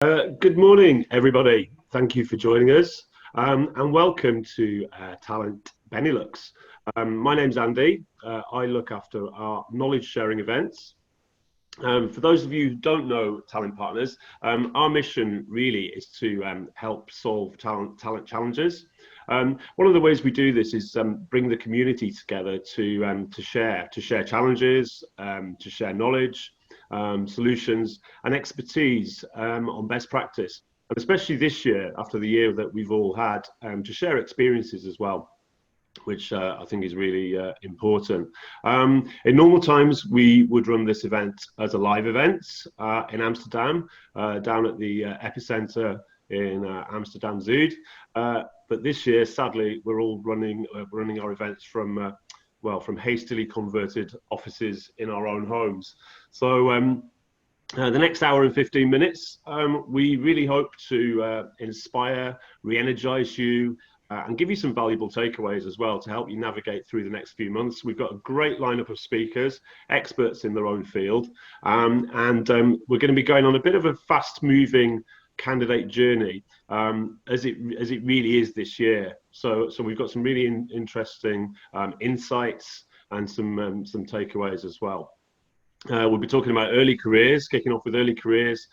Good morning, everybody. Thank you for joining us, and welcome to TALiNT Benelux. My name's Andy. I look after our knowledge sharing events. For those of you who don't know Talent Partners, our mission really is to help solve talent challenges. One of the ways we do this is bring the community together to share challenges, to share knowledge, solutions and expertise on best practice. And especially this year, after the year that we've all had, to share experiences as well, which I think is really important. In normal times, we would run this event as a live event in Amsterdam, down at the epicenter in Amsterdam Zuid. But this year, sadly, we're all running our events from hastily converted offices in our own homes. So the next hour and 15 minutes, we really hope to inspire, re-energize you, and give you some valuable takeaways as well to help you navigate through the next few months. We've got a great lineup of speakers, experts in their own field, and we're going to be going on a bit of a fast-moving candidate journey, as it really is this year. So we've got some really interesting insights and some takeaways as well. We'll be talking about early careers, kicking off with early careers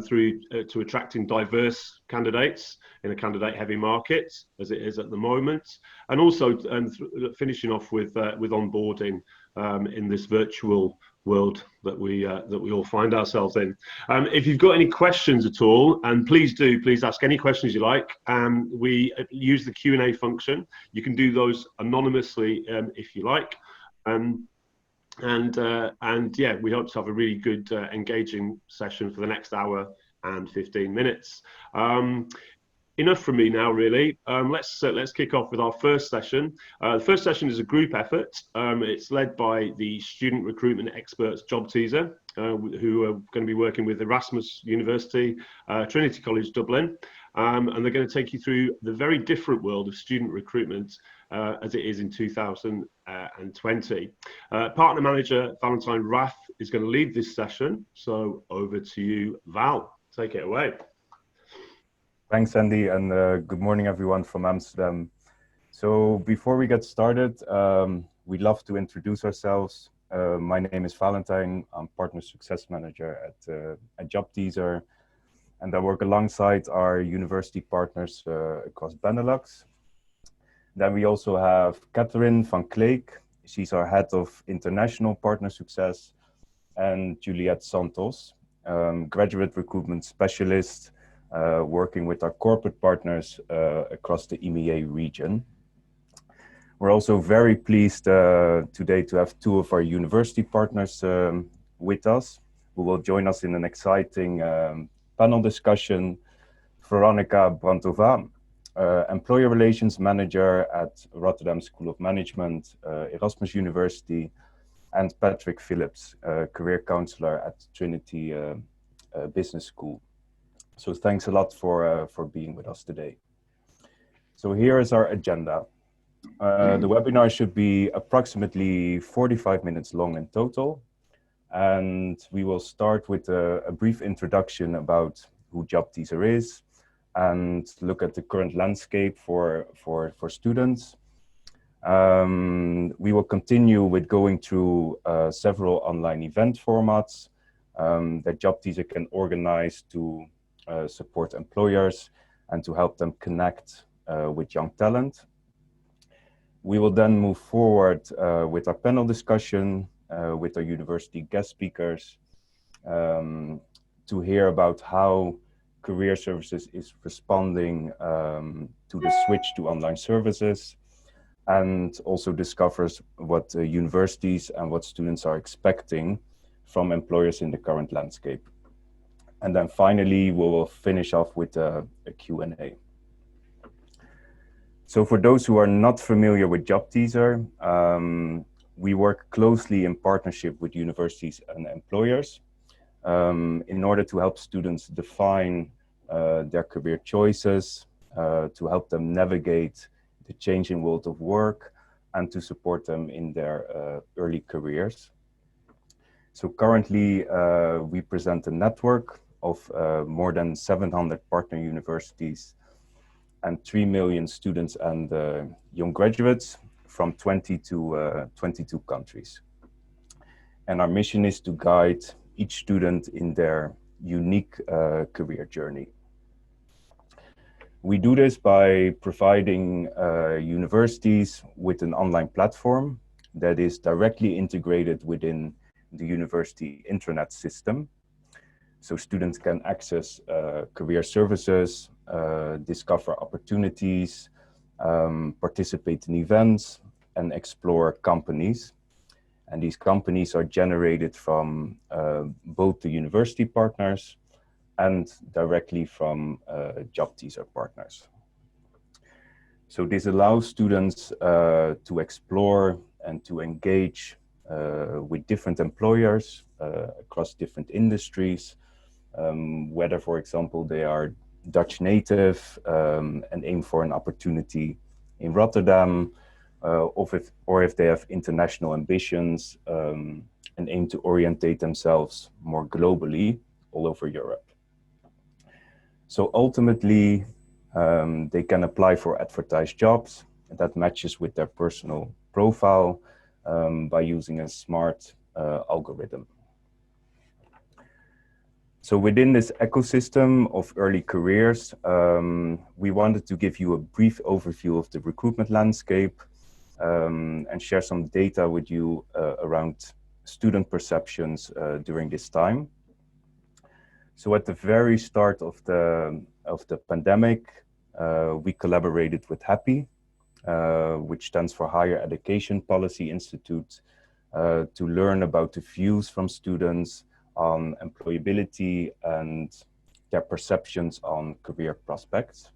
through to attracting diverse candidates in a candidate-heavy market, as it is at the moment, and also finishing off with onboarding in this virtual world that we all find ourselves in. If you've got any questions at all, and please ask any questions you like. We use the Q&A function. You can do those anonymously if you like. And yeah, we hope to have a really good, engaging session for the next hour and 15 minutes. Enough from me now, really. Let's kick off with our first session. The first session is a group effort. It's led by the student recruitment experts Job Teaser, who are going to be working with Erasmus University, Trinity College Dublin, and they're going to take you through the very different world of student recruitment as it is in 2020. Partner manager Valentine Rath is going to lead this session. So over to you, Val. Take it away. Thanks, Andy, and good morning, everyone from Amsterdam. So before we get started, we'd love to introduce ourselves. My name is Valentine. I'm Partner Success Manager at Job Teaser, and I work alongside our university partners across Benelux. Then we also have Catherine van Kleek. She's our Head of International Partner Success, and Juliette Santos, Graduate Recruitment Specialist, working with our corporate partners across the EMEA region. We're also very pleased today to have two of our university partners with us, who will join us in an exciting panel discussion. Veronica Brantova, Employer Relations Manager at Rotterdam School of Management, Erasmus University, and Patrick Phillips, Career Counselor at Trinity Business School. So thanks a lot for being with us today. So here is our agenda. The webinar should be approximately 45 minutes long in total. And we will start with a brief introduction about who Job Teaser is and look at the current landscape for students. We will continue with going through several online event formats that Job Teaser can organize to support employers and to help them connect with young talent. We will then move forward with our panel discussion with our university guest speakers to hear about how Career Services is responding to the switch to online services, and also discovers what universities and what students are expecting from employers in the current landscape. And then finally, we will finish off with a Q&A. So for those who are not familiar with Job Teaser, we work closely in partnership with universities and employers in order to help students define their career choices, to help them navigate the changing world of work, and to support them in their early careers. So currently, we present a network of more than 700 partner universities and 3 million students and young graduates from 22 countries. And our mission is to guide each student in their unique career journey. We do this by providing universities with an online platform that is directly integrated within the university intranet system. So students can access career services, discover opportunities, participate in events, and explore companies. And these companies are generated from both the university partners and directly from job teaser partners. So this allows students to explore and to engage with different employers across different industries, whether, for example, they are Dutch native and aim for an opportunity in Rotterdam, or if they have international ambitions and aim to orientate themselves more globally all over Europe. So ultimately, they can apply for advertised jobs that matches with their personal profile by using a smart algorithm. So within this ecosystem of early careers, we wanted to give you a brief overview of the recruitment landscape and share some data with you around student perceptions during this time. So at the very start of the pandemic, we collaborated with HAPPY, which stands for Higher Education Policy Institute, to learn about the views from students on employability and their perceptions on career prospects.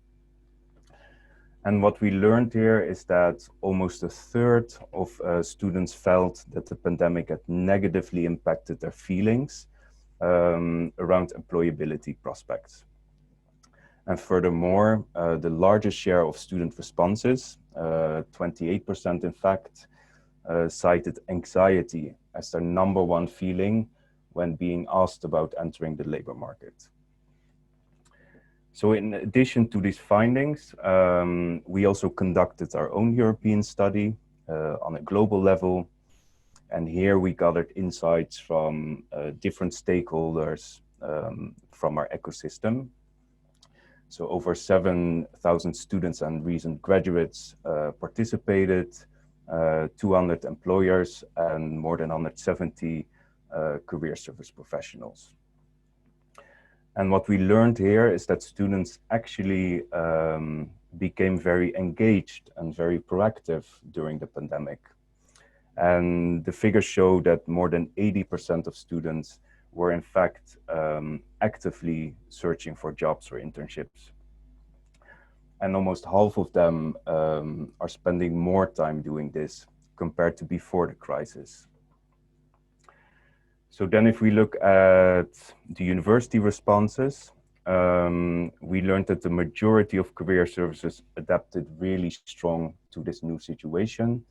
And what we learned here is that almost a third of students felt that the pandemic had negatively impacted their feelings around employability prospects. And furthermore, the largest share of student responses, 28% in fact, cited anxiety as their number one feeling when being asked about entering the labor market. So in addition to these findings, we also conducted our own European study on a global level. And here we gathered insights from different stakeholders from our ecosystem. So over 7,000 students and recent graduates participated, 200 employers, and more than 170 career service professionals. And what we learned here is that students actually became very engaged and very proactive during the pandemic. And the figures show that more than 80% of students were in fact actively searching for jobs or internships. And almost half of them are spending more time doing this compared to before the crisis. So then if we look at the university responses, we learned that the majority of career services adapted really strong to this new situation.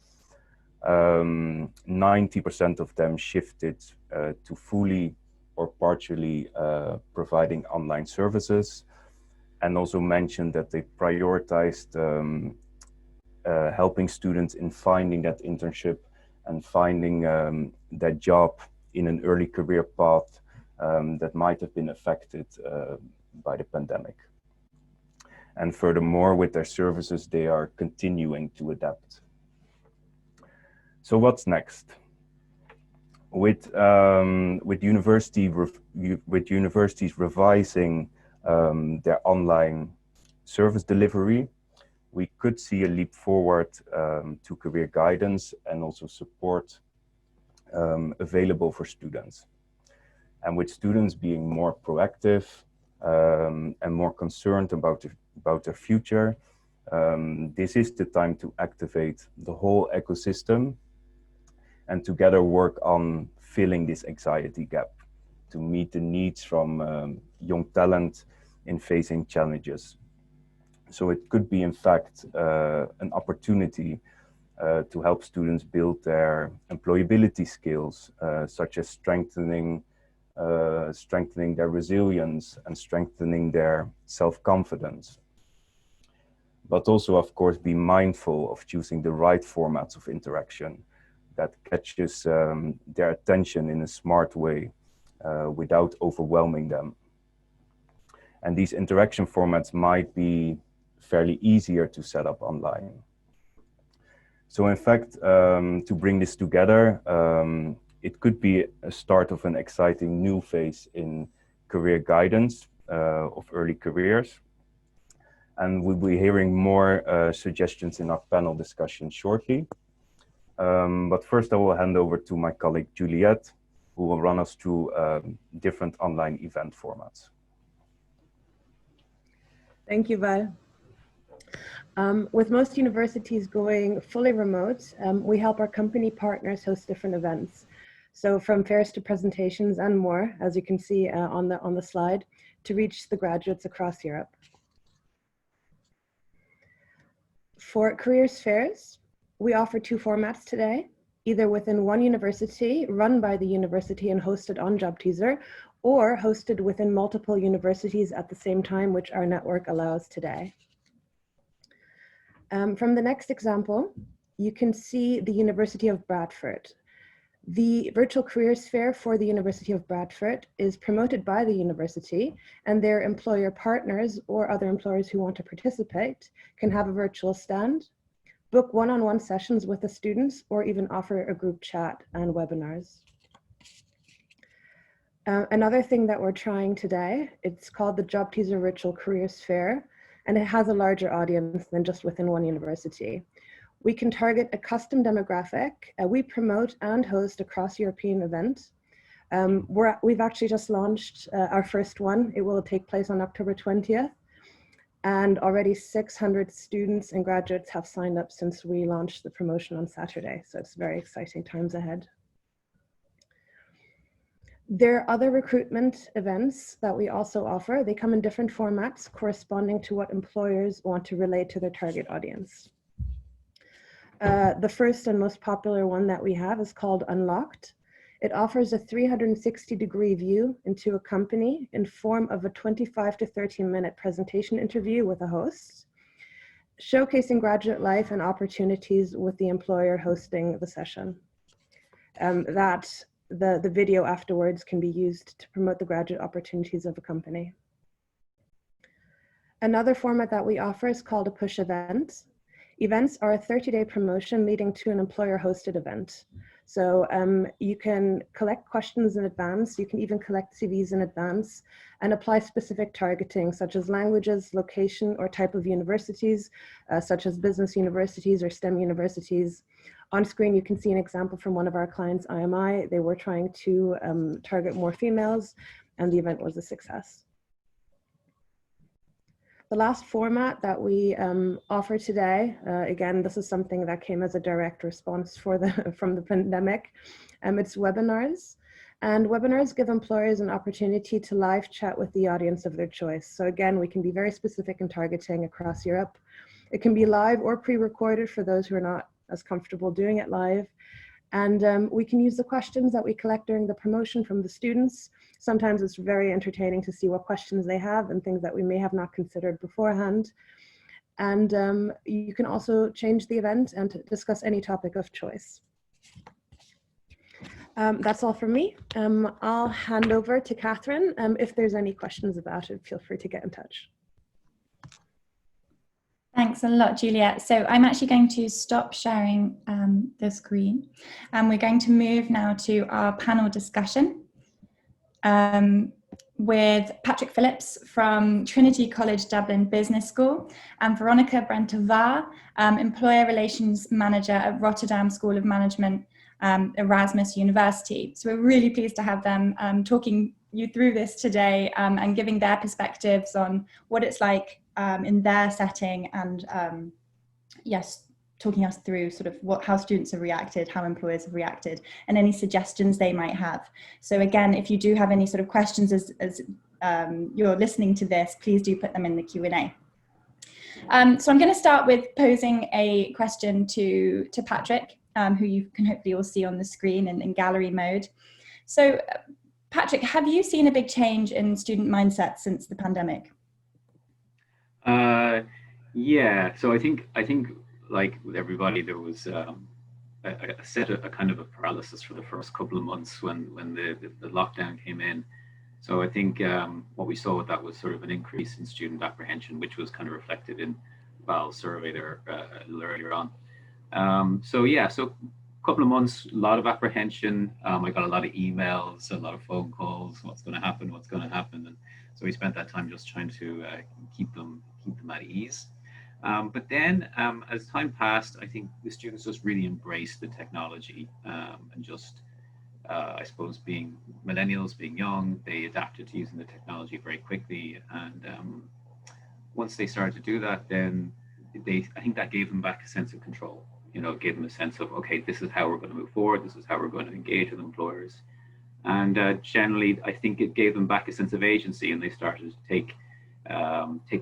90% of them shifted to fully or partially providing online services, and also mentioned that they prioritized helping students in finding that internship and finding that job in an early career path that might have been affected by the pandemic. And furthermore, with their services, they are continuing to adapt. So what's next? With universities revising their online service delivery, we could see a leap forward to career guidance and also support available for students. And with students being more proactive and more concerned about their future, this is the time to activate the whole ecosystem and together work on filling this anxiety gap to meet the needs from young talent in facing challenges. So it could be, in fact, an opportunity to help students build their employability skills, such as strengthening strengthening their resilience and strengthening their self-confidence. But also, of course, be mindful of choosing the right formats of interaction that catches their attention in a smart way without overwhelming them. And these interaction formats might be fairly easier to set up online. So in fact, to bring this together, it could be a start of an exciting new phase in career guidance of early careers. And we'll be hearing more suggestions in our panel discussion shortly. But first I will hand over to my colleague Juliette, who will run us through different online event formats. Thank you, Val. With most universities going fully remote, we help our company partners host different events. So from fairs to presentations and more, as you can see on the slide, to reach the graduates across Europe. For careers fairs, we offer two formats today, either within one university, run by the university and hosted on JobTeaser, or hosted within multiple universities at the same time, which our network allows today. From the next example, you can see the University of Bradford. The virtual careers fair for the University of Bradford is promoted by the university, and their employer partners or other employers who want to participate can have a virtual stand, book one-on-one sessions with the students, or even offer a group chat and webinars. Another thing that we're trying today, it's called the JobTeaser Virtual Careers Fair, and it has a larger audience than just within one university. We can target a custom demographic. We promote and host a cross-European event. We've actually just launched our first one. It will take place on October 20th. And already 600 students and graduates have signed up since we launched the promotion on Saturday. So it's very exciting times ahead. There are other recruitment events that we also offer. They come in different formats corresponding to what employers want to relate to their target audience. The first and most popular one that we have is called Unlocked. It offers a 360-degree view into a company in form of a 25 to 30-minute presentation interview with a host, showcasing graduate life and opportunities with the employer hosting the session. The video afterwards can be used to promote the graduate opportunities of a company. Another format that we offer is called a push event. Events are a 30-day promotion leading to an employer-hosted event. So you can collect questions in advance, you can even collect CVs in advance, and apply specific targeting such as languages, location, or type of universities, such as business universities or STEM universities. On screen, you can see an example from one of our clients, IMI. They were trying to target more females, and the event was a success. The last format that we offer today, again, this is something that came as a direct response from the pandemic. It's webinars. And webinars give employers an opportunity to live chat with the audience of their choice. So again, we can be very specific in targeting across Europe. It can be live or pre-recorded for those who are not as comfortable doing it live. And we can use the questions that we collect during the promotion from the students. Sometimes it's very entertaining to see what questions they have and things that we may have not considered beforehand. And you can also change the event and discuss any topic of choice. That's all from me. I'll hand over to Catherine. If there's any questions about it, feel free to get in touch. Thanks a lot, Juliette. So I'm actually going to stop sharing the screen, and we're going to move now to our panel discussion with Patrick Phillips from Trinity College Dublin Business School and Veronica Brentova, Employer Relations Manager at Rotterdam School of Management, Erasmus University. So we're really pleased to have them talking you through this today and giving their perspectives on what it's like in their setting, and yes, talking us through sort of how students have reacted, how employers have reacted, and any suggestions they might have. So again, if you do have any sort of questions as you're listening to this, please do put them in the Q&A. So I'm going to start with posing a question to Patrick, who you can hopefully all see on the screen in gallery mode. So Patrick, have you seen a big change in student mindset since the pandemic? Yeah, so I think like with everybody, there was a kind of a paralysis for the first couple of months when the lockdown came in. So I think what we saw with that was sort of an increase in student apprehension, which was kind of reflected in Val's survey there a little earlier on. So yeah, so a couple of months, a lot of apprehension. I got a lot of emails, a lot of phone calls. What's going to happen? What's going to happen? And so we spent that time just trying to keep them at ease. But then as time passed, I think the students just really embraced the technology and just, I suppose, being millennials, being young, they adapted to using the technology very quickly. And once they started to do that, then I think that gave them back a sense of control. You know, it gave them a sense of, okay, this is how we're going to move forward. This is how we're going to engage with employers. And generally, I think it gave them back a sense of agency, and they started to take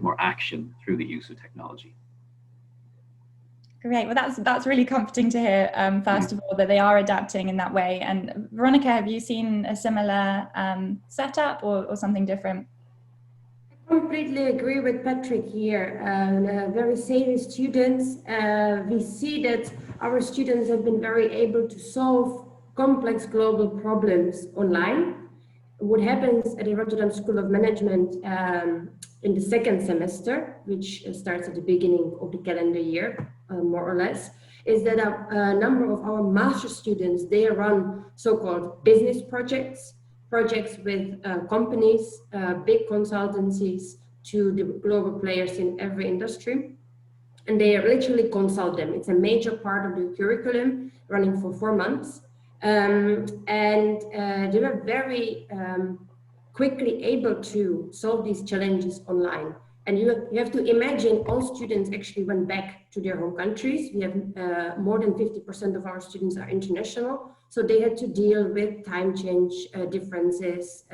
more action through the use of technology. Great. Well, that's really comforting to hear, first of all, that they are adapting in that way. And Veronica, have you seen a similar setup or something different? I completely agree with Patrick here. Very savvy students. We see that our students have been very able to solve complex global problems online. What happens at the Rotterdam School of Management in the second semester, which starts at the beginning of the calendar year, more or less, is that a number of our master students, they run so-called business projects with companies, big consultancies, to the global players in every industry. And they literally consult them. It's a major part of the curriculum, running for 4 months. They were very quickly able to solve these challenges online. And you have to imagine all students actually went back to their home countries. We have more than 50% of our students are international. So they had to deal with time change differences,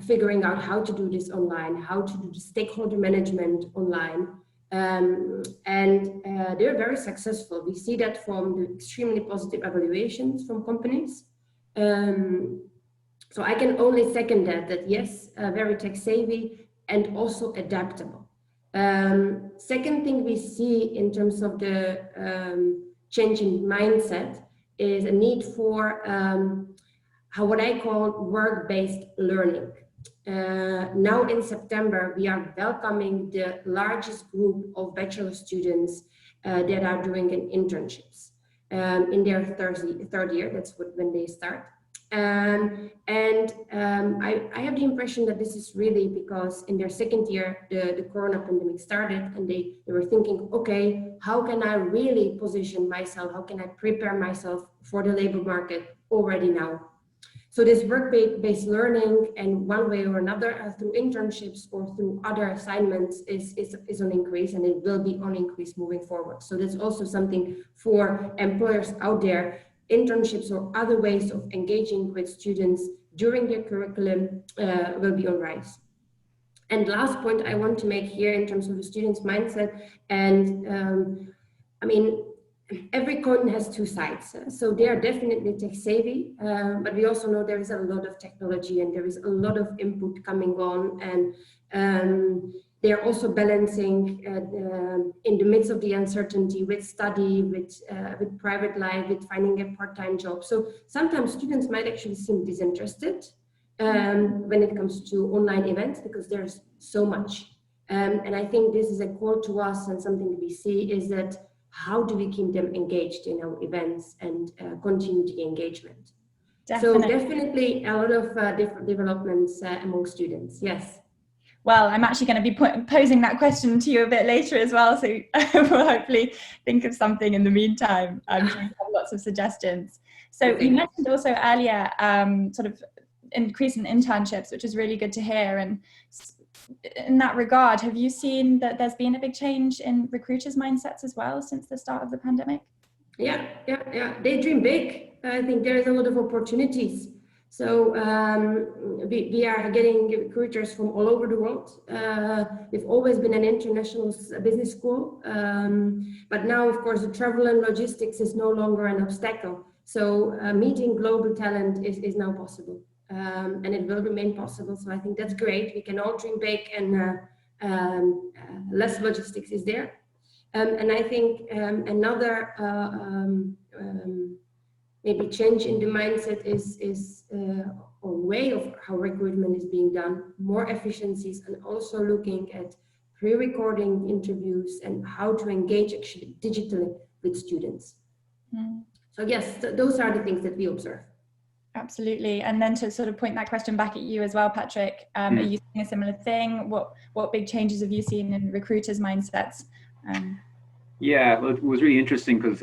figuring out how to do this online, how to do the stakeholder management online. They're very successful. We see that from the extremely positive evaluations from companies. So I can only second that yes, very tech savvy and also adaptable. Second thing we see in terms of the changing mindset is a need for what I call work-based learning. Now in September, we are welcoming the largest group of bachelor students that are doing internships in their third year. That's when they start. I have the impression that this is really because in their second year, the Corona pandemic started, and they were thinking, okay, how can I really position myself? How can I prepare myself for the labor market already now? So this work-based learning, and one way or another, through internships or through other assignments, is on increase, and it will be on increase moving forward. So that's also something for employers out there. Internships or other ways of engaging with students during their curriculum will be on rise. And last point I want to make here in terms of the students' mindset, and I mean, every coin has two sides. So they are definitely tech savvy, but we also know there is a lot of technology and there is a lot of input coming on, and they are also balancing in the midst of the uncertainty with study, with private life, with finding a part-time job. So sometimes students might actually seem disinterested when it comes to online events because there's so much. And I think this is a call to us, and something we see is that how do we keep them engaged in our events and continue the engagement? Definitely. So definitely a lot of different developments among students, yes. Well, I'm actually going to be posing that question to you a bit later as well, so we'll hopefully think of something in the meantime. I'm sure you have lots of suggestions. So you mentioned also earlier sort of increase in internships, which is really good to hear. And in that regard, have you seen that there's been a big change in recruiters' mindsets as well since the start of the pandemic? Yeah. They dream big. I think there is a lot of opportunities. So we are getting recruiters from all over the world. We've always been an international business school, but now, of course, the travel and logistics is no longer an obstacle. So meeting global talent is now possible. and it will remain possible. So I think that's great. We can all dream big, and less logistics is there. And I think another maybe change in the mindset is a way of how recruitment is being done, more efficiencies, and also looking at pre-recording interviews and how to engage actually digitally with students. So yes, those are the things that we observe. Absolutely. And then to sort of point that question back at you as well, Patrick, are you seeing a similar thing? What big changes have you seen in recruiters' mindsets? Yeah, well, it was really interesting because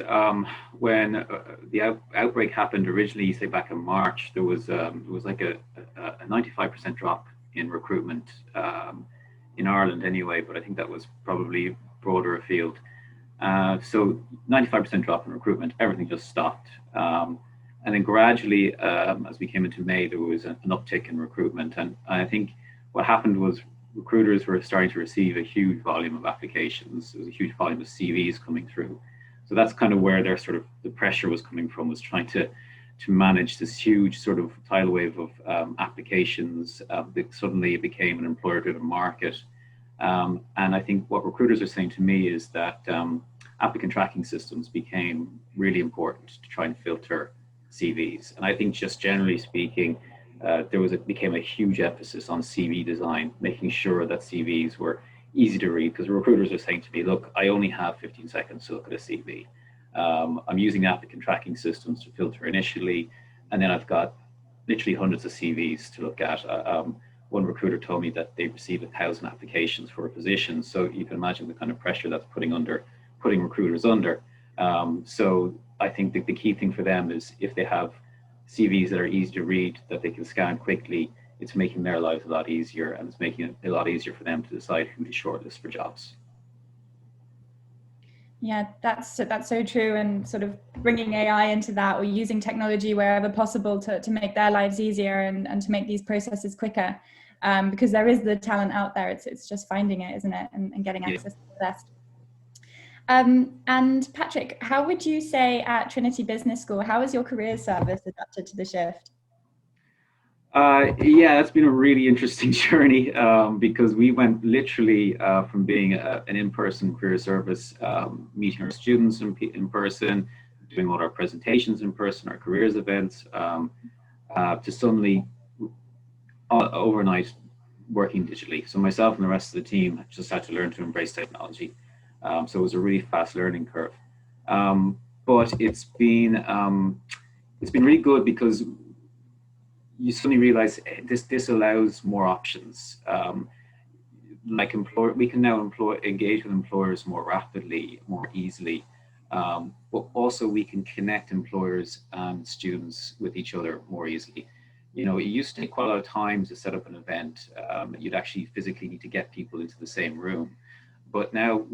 when the outbreak happened originally, say back in March, there was like a 95% drop in recruitment in Ireland anyway, but I think that was probably broader afield. So 95% drop in recruitment, everything just stopped. And then gradually, as we came into May, there was an uptick in recruitment. And I think what happened was recruiters were starting to receive a huge volume of applications. There was a huge volume of CVs coming through. So that's kind of where their sort of the pressure was coming from, was trying to manage this huge sort of tidal wave of applications. Suddenly it became an employer-driven market. And I think what recruiters are saying to me is that applicant tracking systems became really important to try and filter CVs. And I think just generally speaking, became a huge emphasis on CV design, making sure that CVs were easy to read, because recruiters are saying to me, look, I only have 15 seconds to look at a CV. I'm using applicant tracking systems to filter initially, and then I've got literally hundreds of CVs to look at. One recruiter told me that they received 1,000 applications for a position. So you can imagine the kind of pressure that's putting recruiters under. So I think that the key thing for them is if they have CVs that are easy to read, that they can scan quickly, it's making their lives a lot easier, and it's making it a lot easier for them to decide who to shortlist for jobs. Yeah, that's so true, and sort of bringing AI into that, or using technology wherever possible to make their lives easier and to make these processes quicker, because there is the talent out there. It's just finding it, isn't it, and getting access to the best. And Patrick, how would you say at Trinity Business School, how has your career service adapted to the shift? Yeah, that's been a really interesting journey, because we went literally from being an in-person career service, meeting our students in person, doing all our presentations in person, our careers events, to suddenly overnight working digitally. So myself and the rest of the team just had to learn to embrace technology. So it was a really fast learning curve. But it's been really good, because you suddenly realize this allows more options. We can now engage with employers more rapidly, more easily, but also we can connect employers and students with each other more easily. You know, it used to take quite a lot of time to set up an event. You'd actually physically need to get people into the same room. But now,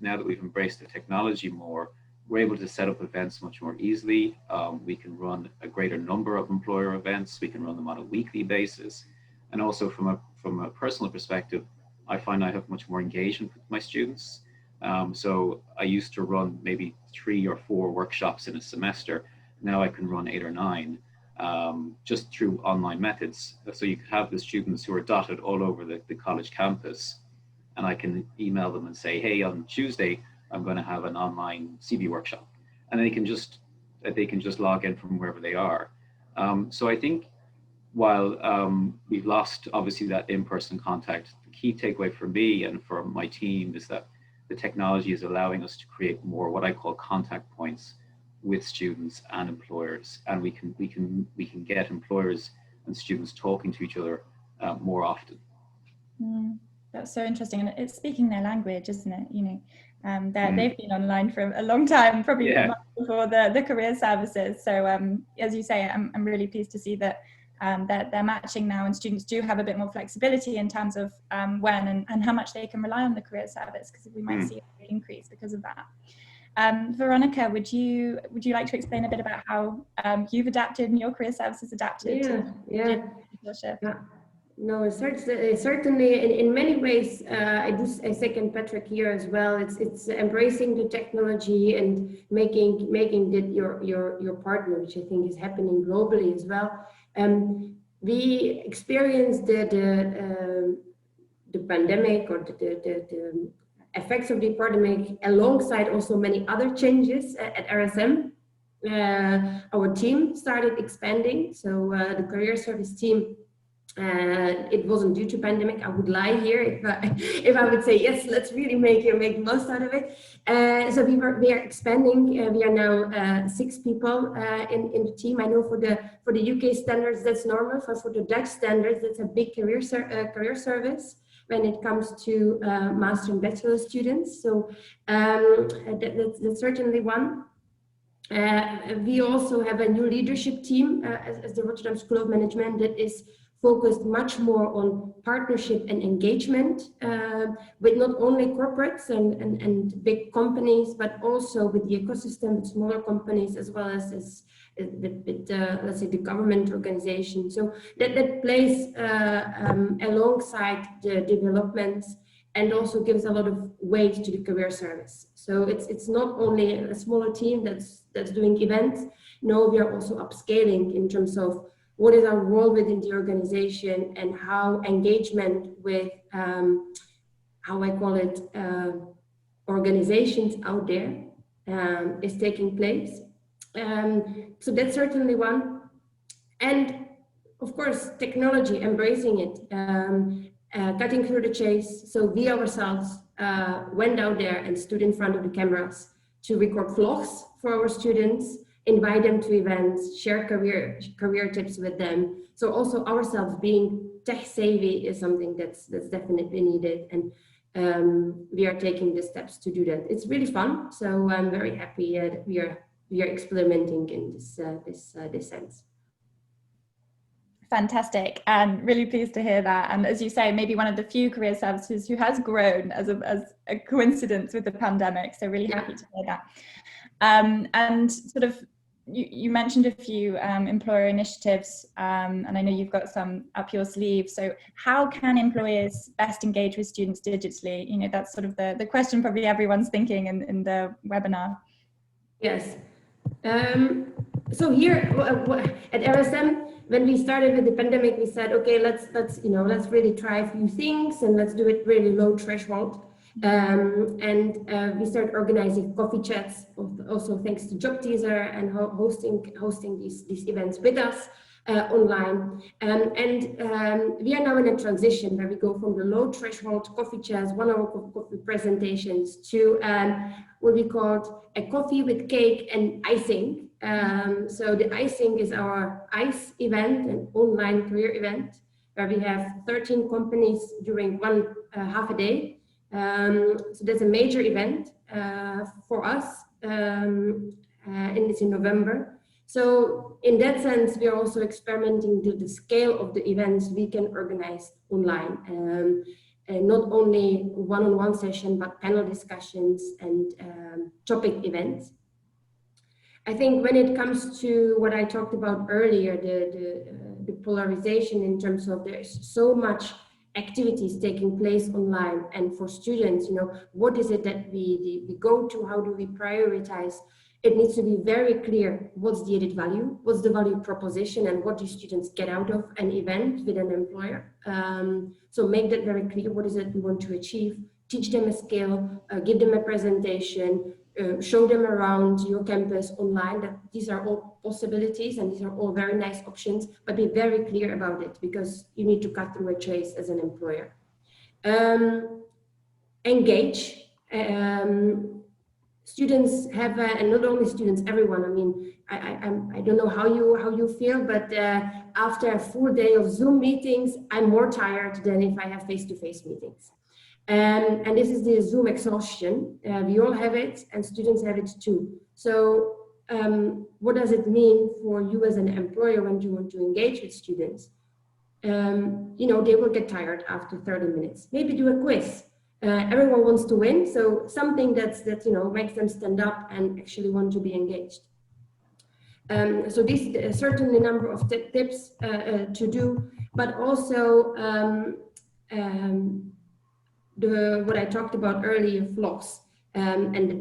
now that we've embraced the technology more, we're able to set up events much more easily. We can run a greater number of employer events. We can run them on a weekly basis. And also from a personal perspective, I find I have much more engagement with my students. So I used to run maybe 3 or 4 workshops in a semester. Now I can run 8 or 9 just through online methods. So you could have the students who are dotted all over the college campus, and I can email them and say, hey, on Tuesday, I'm going to have an online CV workshop, and they can just log in from wherever they are. So I think while we've lost obviously that in-person contact, the key takeaway for me and for my team is that the technology is allowing us to create more what I call contact points with students and employers, and we can get employers and students talking to each other more often. That's so interesting, and it's speaking their language, isn't it? You know, they've been online for a long time, probably before the career services. So as you say, I'm really pleased to see that they're matching now, and students do have a bit more flexibility in terms of when and how much they can rely on the career service, because we might see a big increase because of that. Veronica, would you like to explain a bit about how you've adapted and your career services adapted to the shift? No, certainly in many ways, I second Patrick here as well. It's embracing the technology and making it your partner, which I think is happening globally as well. we experienced the pandemic or the effects of the pandemic alongside also many other changes at RSM. Our team started expanding, so the career service team, it wasn't due to pandemic. I would lie here if I would say yes, let's really make most out of it. So we are expanding. We are now 6 people in the team. I know for the UK standards that's normal. For the Dutch standards, that's a big career service when it comes to master and bachelor students. So that's certainly one. We also have a new leadership team as the Rotterdam School of Management that is focused much more on partnership and engagement with not only corporates and big companies, but also with the ecosystem, with smaller companies, as well as with let's say, the government organization. So that plays alongside the developments and also gives a lot of weight to the career service. So it's not only a smaller team that's doing events. No, we are also upscaling in terms of what is our role within the organization and how engagement with, how I call it, organizations out there is taking place. So that's certainly one. And of course, technology, embracing it, cutting through the chase. So we ourselves went out there and stood in front of the cameras to record vlogs for our students, invite them to events, share career tips with them. So also ourselves being tech savvy is something that's definitely needed, and we are taking the steps to do that. It's really fun, so I'm very happy that we are experimenting in this sense. Fantastic, and really pleased to hear that. And as you say, maybe one of the few career services who has grown as a coincidence with the pandemic. So really happy to hear that. And sort of, you mentioned a few employer initiatives, and I know you've got some up your sleeve. So how can employers best engage with students digitally? You know, that's sort of the question probably everyone's thinking in the webinar. Yes. So here at RSM, when we started with the pandemic, we said, okay, let's really try a few things and let's do it really low threshold. We started organizing coffee chats, also thanks to Job Teaser, and hosting these events with us online. We are now in a transition where we go from the low threshold coffee chats, 1 hour coffee presentations, to what we call a coffee with cake and icing. So the icing is our ICE event, an online career event, where we have 13 companies during half a day. So that's a major event for us, and it's in November. So in that sense, we are also experimenting with the scale of the events we can organize online, and not only one-on-one session, but panel discussions and topic events. I think when it comes to what I talked about earlier, the polarization in terms of there's so much activities taking place online, and for students, you know, what is it that we go to, how do we prioritize? It needs to be very clear what's the added value, what's the value proposition, and what do students get out of an event with an employer. So make that very clear, what is it we want to achieve, teach them a skill, give them a presentation, show them around your campus online, that these are all possibilities and these are all very nice options, but be very clear about it, because you need to cut through a chase as an employer. Engage. Students have, and not only students, everyone. I mean, I don't know how you feel, but after a full day of Zoom meetings, I'm more tired than if I have face-to-face meetings. And this is the Zoom exhaustion. We all have it, and students have it too. So what does it mean for you as an employer when you want to engage with students? You know, they will get tired after 30 minutes. Maybe do a quiz. Everyone wants to win, so something that you know, makes them stand up and actually want to be engaged. So this certainly a number of tips to do, but also what I talked about earlier, vlogs, and the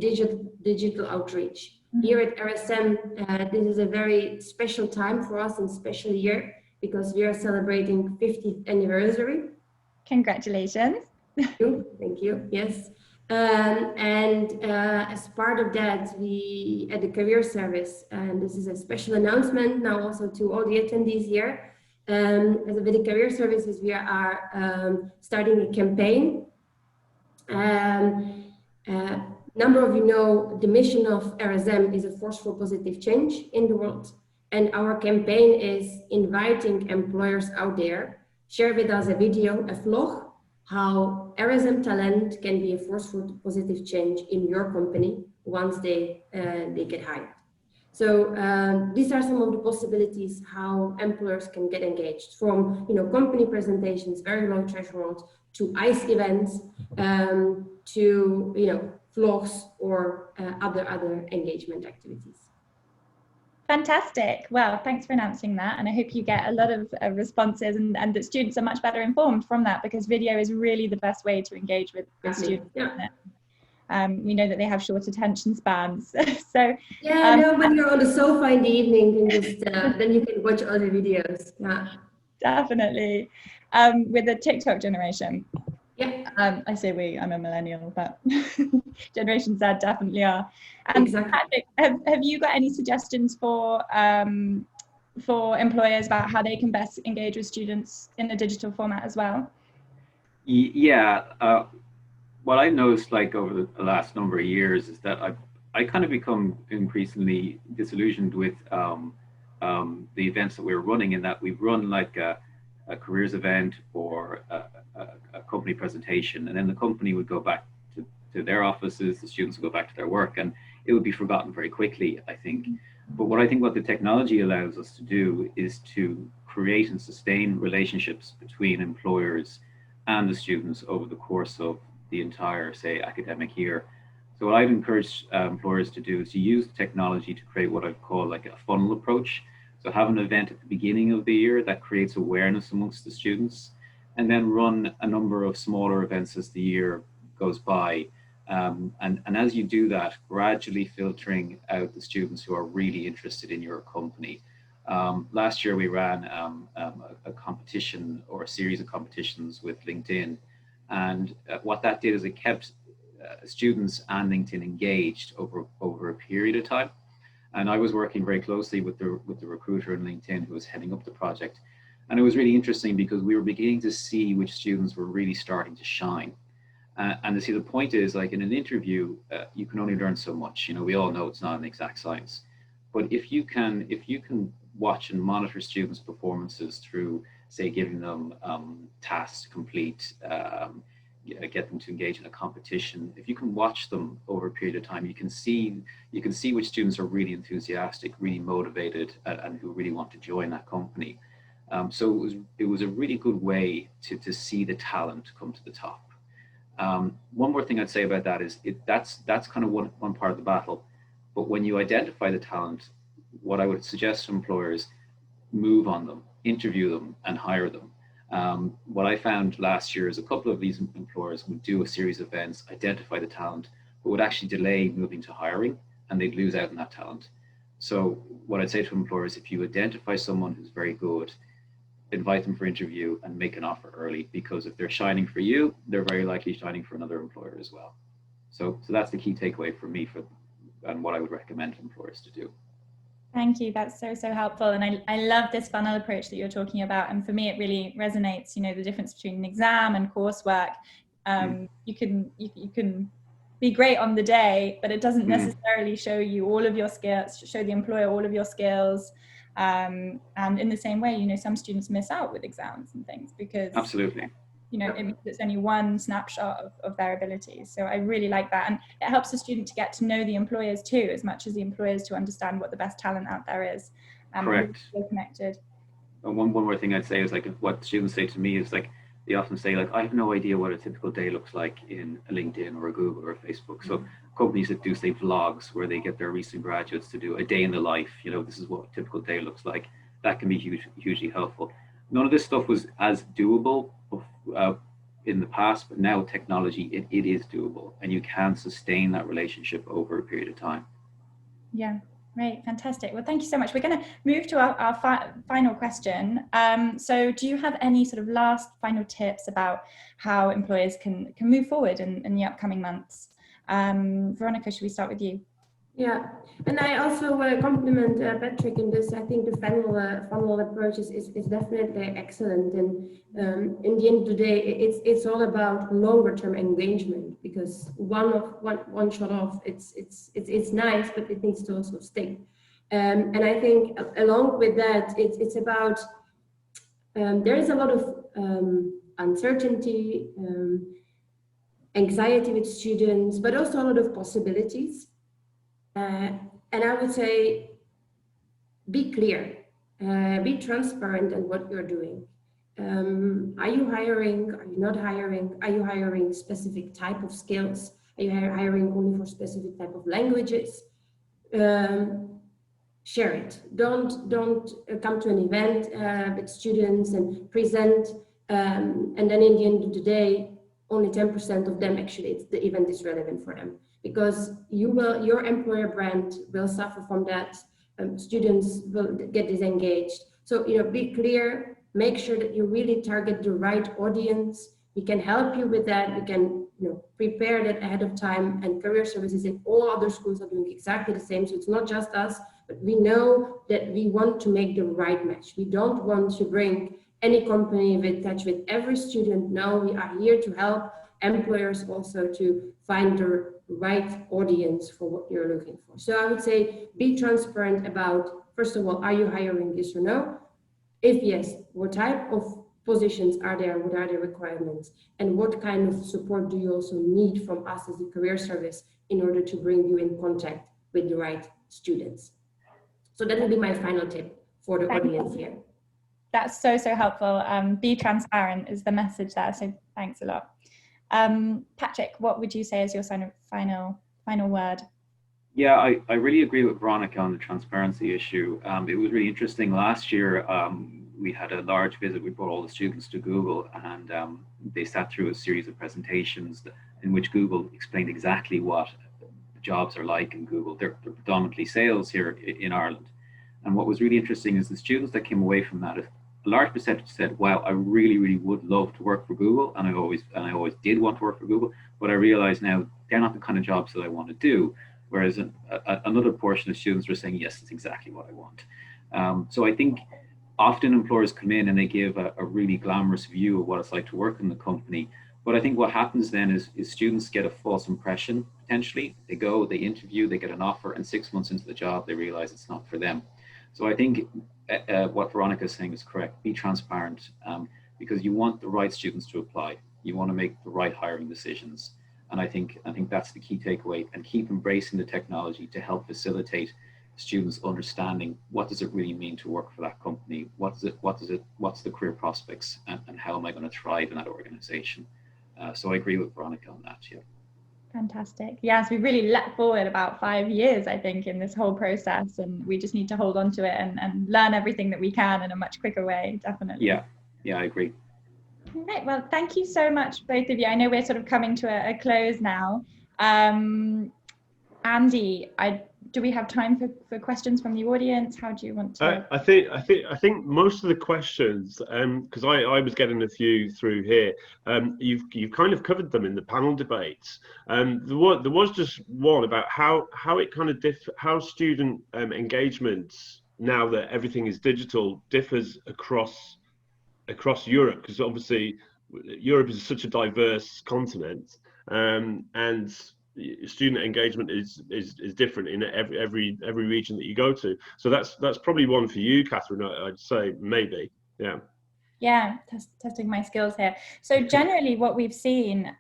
digital outreach. Here at RSM, this is a very special time for us and special year. because we are celebrating 50th anniversary. Congratulations. Thank you. Yes. As part of that, we at the career service, and this is a special announcement now also to all the attendees here. With the career services, we are starting a campaign. Number of you know the mission of RSM is a force for positive change in the world, and our campaign is inviting employers out there, share with us a video, a vlog, how RSM talent can be a force for positive change in your company once they get hired. So these are some of the possibilities how employers can get engaged, from company presentations, very low thresholds, to ICE events, to vlogs or other engagement activities. Fantastic. Well, thanks for announcing that. And I hope you get a lot of responses and that students are much better informed from that, because video is really the best way to engage with students. Yeah. We know that they have short attention spans. So yeah, no, when you're on the sofa in the evening, you can just, then you can watch other videos. Yeah. Definitely. With the TikTok generation. Yeah. I say we, I'm a millennial, but Generation Z definitely are. Exactly. Patrick, have you got any suggestions for employers about how they can best engage with students in a digital format as well? Yeah, what I noticed like over the last number of years is that I kind of become increasingly disillusioned with the events that we're running, in that we've run like a careers event or a company presentation, and then the company would go back to their offices, the students would go back to their work, and it would be forgotten very quickly, I think. But what I think what the technology allows us to do is to create and sustain relationships between employers and the students over the course of the entire, say, academic year. So what I've encouraged employers to do is to use technology to create what I call like a funnel approach. So have an event at the beginning of the year that creates awareness amongst the students, and then run a number of smaller events as the year goes by. And as you do that, gradually filtering out the students who are really interested in your company. Last year we ran a competition, or a series of competitions with LinkedIn. And what that did is it kept students and LinkedIn engaged over a period of time. And I was working very closely with the recruiter in LinkedIn who was heading up the project. And it was really interesting because we were beginning to see which students were really starting to shine. And to see, the point is, like in an interview, you can only learn so much. We all know it's not an exact science. But if you can watch and monitor students' performances through, say, giving them tasks to complete, get them to engage in a competition. If you can watch them over a period of time, you can see which students are really enthusiastic, really motivated, and who really want to join that company. So it was a really good way to see the talent come to the top. One more thing I'd say about that is that's kind of one part of the battle. But when you identify the talent, what I would suggest to employers, move on them, interview them, and hire them. What I found last year is a couple of these employers would do a series of events, identify the talent, but would actually delay moving to hiring, and they'd lose out on that talent. So what I'd say to employers, if you identify someone who's very good, invite them for interview and make an offer early, because if they're shining for you, they're very likely shining for another employer as well. So that's the key takeaway for me and what I would recommend employers to do. Thank you. That's so helpful. And I love this funnel approach that you're talking about. And for me, it really resonates, the difference between an exam and coursework. You can be great on the day, but it doesn't necessarily show you all of your skills, show the employer all of your skills. And in the same way, some students miss out with exams and things because absolutely. It means it's only one snapshot of their abilities. So I really like that. And it helps the student to get to know the employers too, as much as the employers to understand what the best talent out there is. Correct. Really connected. And one more thing I'd say is, like, what students say to me is, like, they often say, like, I have no idea what a typical day looks like in a LinkedIn or a Google or a Facebook. So companies that do, say, vlogs where they get their recent graduates to do a day in the life, this is what a typical day looks like. That can be hugely helpful. None of this stuff was as doable in the past, but now technology, it is doable, and you can sustain that relationship over a period of time. Yeah, Great, fantastic. Well, thank you so much. We're going to move to our final question. So do you have any sort of last final tips about how employers can move forward in the upcoming months? Veronica, should we start with you? Yeah, and I also compliment Patrick in this. I think the funnel approach is definitely excellent. And in the end of the day, it's all about longer term engagement, because one shot off, it's nice, but it needs to also stick. And I think along with that, it's about there is a lot of uncertainty, anxiety with students, but also a lot of possibilities. And I would say, be clear, be transparent in what you're doing. Are you hiring? Are you not hiring? Are you hiring specific type of skills? Are you hiring only for specific type of languages? Share it. Don't come to an event with students and present, and then in the end of the day, only 10% of them actually the event is relevant for them. Because your employer brand will suffer from that. Students will get disengaged. So, be clear, make sure that you really target the right audience. We can help you with that. We can, prepare that ahead of time, and career services in all other schools are doing exactly the same. So it's not just us, but we know that we want to make the right match. We don't want to bring any company with touch with every student. No, we are here to help employers also to find the right audience for what you're looking for. So I would say, be transparent about, first of all, are you hiring, yes or no? If yes, what type of positions are there? What are the requirements? And what kind of support do you also need from us as a career service in order to bring you in contact with the right students? So that will be my final tip for the audience here. That's so helpful. Be transparent is the message there. So thanks a lot. Patrick, what would you say is your final word? Yeah, I really agree with Veronica on the transparency issue. It was really interesting. Last year, we had a large visit. We brought all the students to Google, and they sat through a series of presentations in which Google explained exactly what jobs are like in Google. They're predominantly sales here in Ireland. And what was really interesting is the students that came away from that, a large percentage said, wow, I really, really would love to work for Google. And I always did want to work for Google, but I realize now they're not the kind of jobs that I want to do. Whereas another portion of students were saying, yes, it's exactly what I want. So I think often employers come in and they give a really glamorous view of what it's like to work in the company. But I think what happens then is students get a false impression, potentially. They go, they interview, they get an offer, and 6 months into the job, they realize it's not for them. So I think what Veronica is saying is correct. Be transparent, because you want the right students to apply. You want to make the right hiring decisions. And I think that's the key takeaway, and keep embracing the technology to help facilitate students understanding what does it really mean to work for that company? What's the career prospects, and how am I going to thrive in that organization? So I agree with Veronica on that. Yeah. Fantastic. Yes, we really leapt forward about 5 years, I think, in this whole process, and we just need to hold on to it and learn everything that we can in a much quicker way, definitely. Yeah, I agree. All right, well, thank you so much, both of you. I know we're sort of coming to a close now. Andy, do we have time for questions from the audience? How do you want to? I think most of the questions, because I was getting a few through here, you've kind of covered them in the panel debates. There was just one about how it kind of how student engagement, now that everything is digital, differs across Europe, because obviously Europe is such a diverse continent, and student engagement is different in every region that you go to. So that's probably one for you, Catherine. I'd say maybe. Yeah, testing my skills here. So generally what we've seen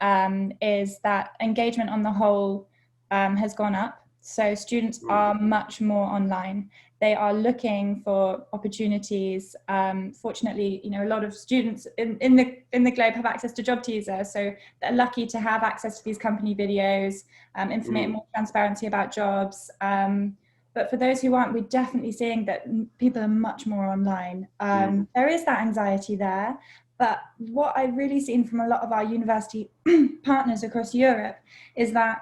is that engagement on the whole has gone up. So students are much more online. They are looking for opportunities. Fortunately, a lot of students in the globe have access to Job Teaser, so they're lucky to have access to these company videos, information, more transparency about jobs. But for those who aren't, we're definitely seeing that people are much more online. There is that anxiety there, But what I've really seen from a lot of our university partners across Europe is that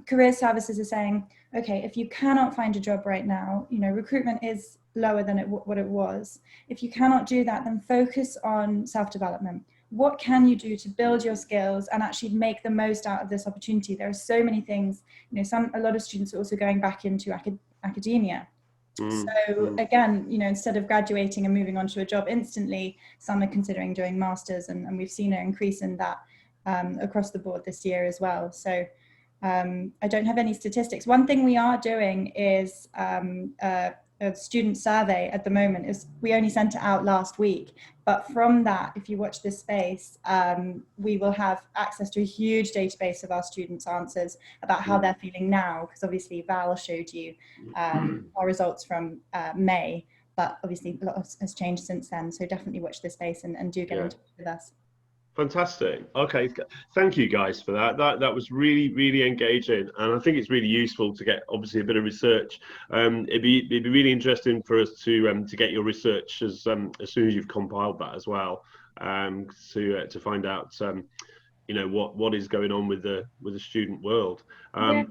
career services are saying, okay, if you cannot find a job right now, you know, recruitment is lower than what it was. If you cannot do that, then focus on self-development. What can you do to build your skills and actually make the most out of this opportunity? There are so many things, you know, a lot of students are also going back into academia. So again, you know, instead of graduating and moving on to a job instantly, some are considering doing masters, and we've seen an increase in that across the board this year as well. So I don't have any statistics. One thing we are doing is a student survey at the moment. Is we only sent it out last week, but from that, if you watch this space, we will have access to a huge database of our students' answers about how they're feeling now, because obviously Val showed you our results from May, but obviously a lot has changed since then, so definitely watch this space and do get in touch with us. Fantastic. Okay, thank you guys for that. That was really engaging, and I think it's really useful to get obviously a bit of research. It'd be really interesting for us to get your research as soon as you've compiled that as well, to find out you know what is going on with the student world. And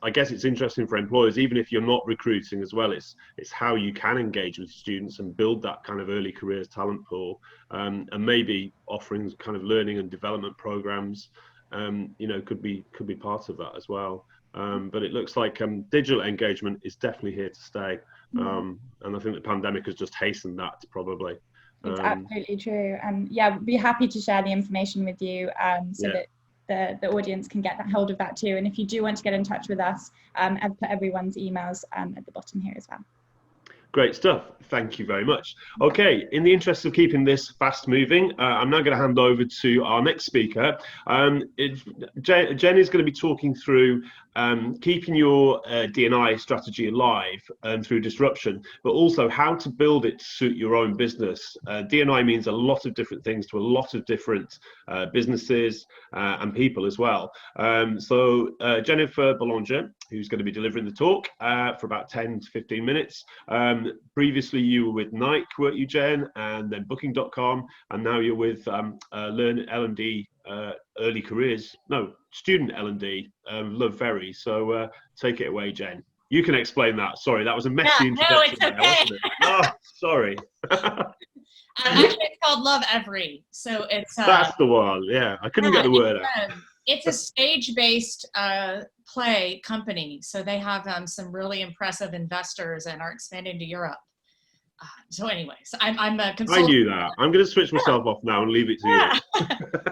I guess it's interesting for employers, even if you're not recruiting as well. It's how you can engage with students and build that kind of early careers talent pool, and maybe offering kind of learning and development programs, you know, could be part of that as well. But it looks like digital engagement is definitely here to stay, and I think the pandemic has just hastened that probably. It's absolutely true, and yeah, we'd be happy to share the information with you, so that the audience can get that hold of that too. And if you do want to get in touch with us, I've put everyone's emails at the bottom here as well. Great stuff. Thank you very much. Okay, in the interest of keeping this fast moving, I'm now going to hand over to our next speaker. Jen is going to be talking through keeping your D&I strategy alive through disruption, but also how to build it to suit your own business. D&I means a lot of different things to a lot of different businesses and people as well. So Jennifer Boulanger, who's going to be delivering the talk for about 10 to 15 minutes. Previously you were with Nike, weren't you, Jen? And then Booking.com, and now you're with Learn L&D Early Careers. No, Student L&D, Love Ferry. So take it away, Jen. You can explain that. Sorry, that was a messy introduction. No, it's okay. There, wasn't it? Oh, sorry. Actually, it's called Love Every. So it's that's the one. Yeah, I couldn't get the word out. It's a stage-based play company. So they have some really impressive investors and are expanding to Europe. So anyways, I'm a consultant. I knew that. I'm going to switch myself off now and leave it to you.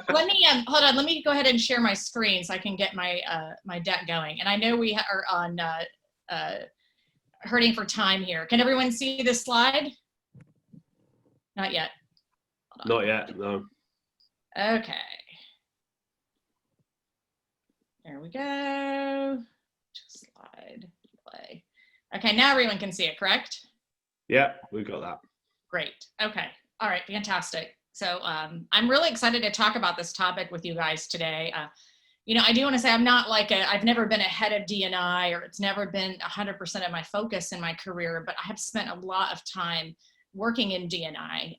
Let me hold on. Let me go ahead and share my screen so I can get my my deck going. And I know we are on hurting for time here. Can everyone see this slide? Not yet. Not yet. No. Okay. There we go. Just slide play. Okay, now everyone can see it, correct? Yeah, we've got that. Great. Okay. All right. Fantastic. So I'm really excited to talk about this topic with you guys today. You know, I do want to say I'm not like I've never been a head of D&I, or it's never been 100% of my focus in my career, but I have spent a lot of time working in D&I.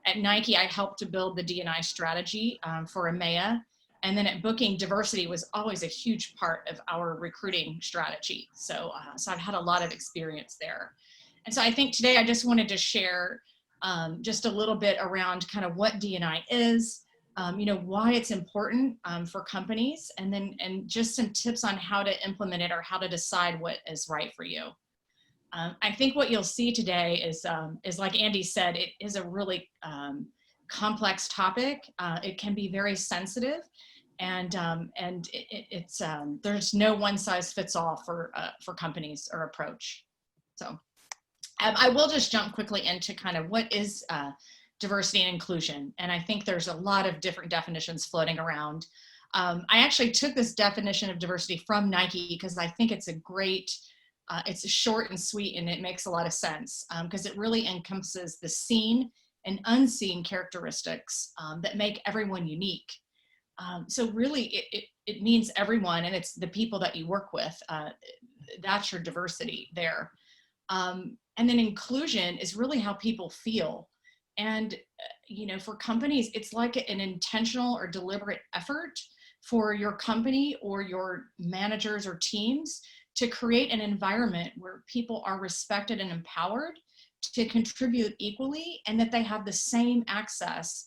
At Nike, I helped to build the D&I strategy for EMEA. And then at Booking, diversity was always a huge part of our recruiting strategy. So, so I've had a lot of experience there. And so I think today I just wanted to share just a little bit around kind of what D&I is, you know, why it's important for companies, and just some tips on how to implement it or how to decide what is right for you. I think what you'll see today is like Andy said, it is a really complex topic. It can be very sensitive, and it's there's no one size fits all for companies or approach. So. I will just jump quickly into kind of what is diversity and inclusion. And I think there's a lot of different definitions floating around. I actually took this definition of diversity from Nike because I think it's a great, it's short and sweet, and it makes a lot of sense because it really encompasses the seen and unseen characteristics that make everyone unique. So really it means everyone, and it's the people that you work with. That's your diversity there. And then inclusion is really how people feel. And, for companies, it's like an intentional or deliberate effort for your company or your managers or teams to create an environment where people are respected and empowered to contribute equally, and that they have the same access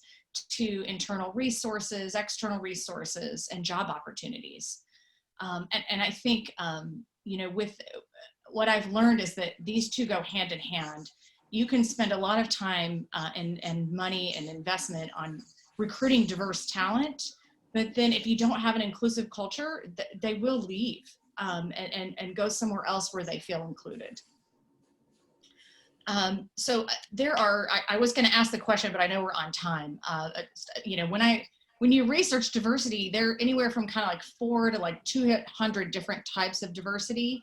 to internal resources, external resources, and job opportunities. And I think, with what I've learned is that these two go hand in hand. You can spend a lot of time and money and investment on recruiting diverse talent, but then if you don't have an inclusive culture, they will leave and go somewhere else where they feel included. So I was going to ask the question, but I know we're on time. When you research diversity, there are anywhere from kind of like 4 to like 200 different types of diversity.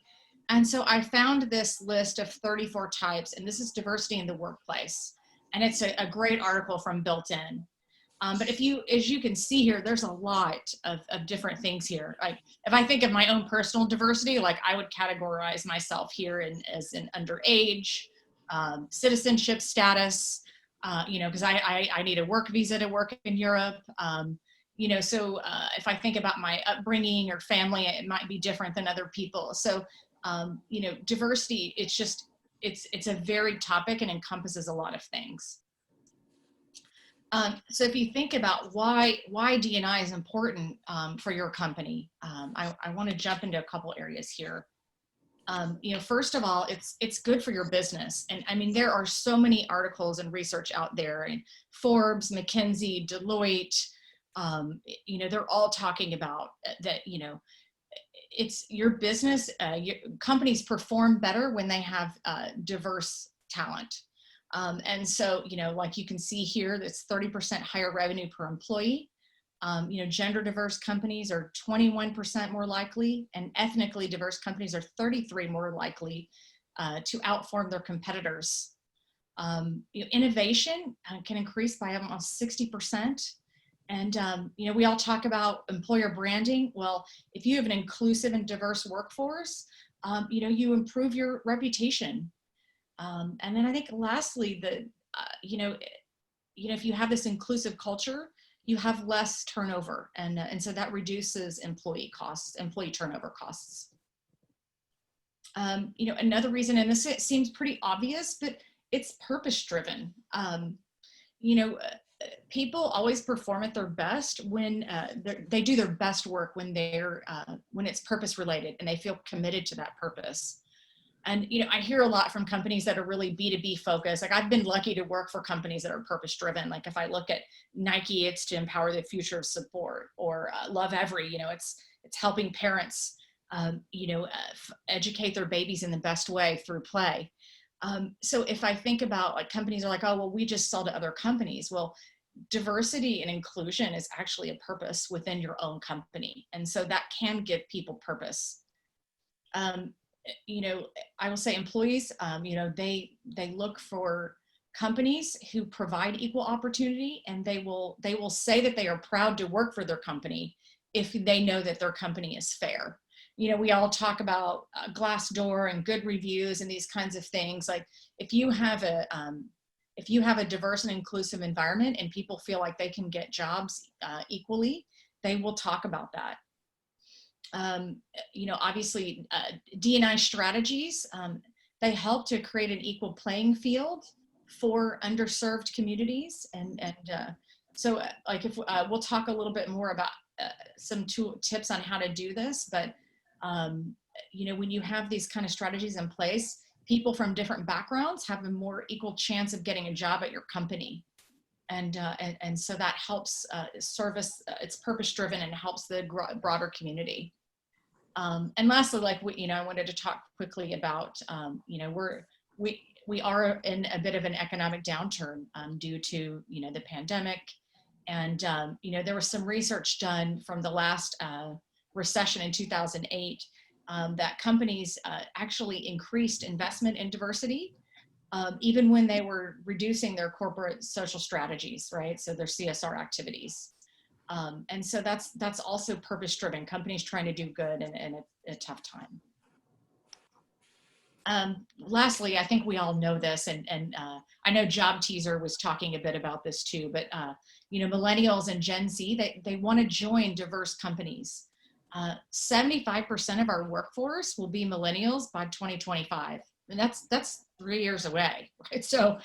And so I found this list of 34 types, and this is diversity in the workplace. And it's a great article from Built In. But as you can see here, there's a lot of different things here. If I think of my own personal diversity, like I would categorize myself here as an underage, citizenship status, because I need a work visa to work in Europe. So if I think about my upbringing or family, it might be different than other people. So, diversity, it's a varied topic and encompasses a lot of things. So if you think about why D&I is important for your company, I want to jump into a couple areas here. First of all, it's good for your business. And I mean, there are so many articles and research out there, and Forbes, McKinsey, Deloitte, they're all talking about that, it's your business, companies perform better when they have diverse talent. And so, like you can see here, that's 30% higher revenue per employee. Gender diverse companies are 21% more likely, and ethnically diverse companies are 33% more likely to outperform their competitors. Innovation can increase by almost 60%. And, we all talk about employer branding. Well, if you have an inclusive and diverse workforce, you improve your reputation. And then I think lastly, if you have this inclusive culture, you have less turnover, and so that reduces employee turnover costs. Another reason, and this seems pretty obvious, but it's purpose driven. People always perform at their best when they do their best work when it's purpose related and they feel committed to that purpose. And, I hear a lot from companies that are really B2B focused. Like I've been lucky to work for companies that are purpose driven. Like if I look at Nike, it's to empower the future of support, or Love Every, it's helping parents, educate their babies in the best way through play. So if I think about like companies are like, oh, well, we just sell to other companies. Well, diversity and inclusion is actually a purpose within your own company. And so that can give people purpose. I will say employees, they look for companies who provide equal opportunity, and they will say that they are proud to work for their company if they know that their company is fair. We all talk about Glassdoor and good reviews and these kinds of things. Like if you have a diverse and inclusive environment and people feel like they can get jobs equally, they will talk about that. Obviously D&I strategies, they help to create an equal playing field for underserved communities. So like if we'll talk a little bit more about some tips on how to do this, but when you have these kind of strategies in place, people from different backgrounds have a more equal chance of getting a job at your company. And so that helps service, it's purpose driven and helps the broader community. And lastly, like I wanted to talk quickly about, we are in a bit of an economic downturn due to the pandemic, and there was some research done from the last recession in 2008 that companies actually increased investment in diversity. Even when they were reducing their corporate social strategies, right? So their CSR activities. And so that's also purpose driven, companies trying to do good in a tough time. Lastly, I think we all know this, and I know Job Teaser was talking a bit about this too, but you know, millennials and Gen Z, they want to join diverse companies. 75% of our workforce will be millennials by 2025, and that's 3 years away, right? So,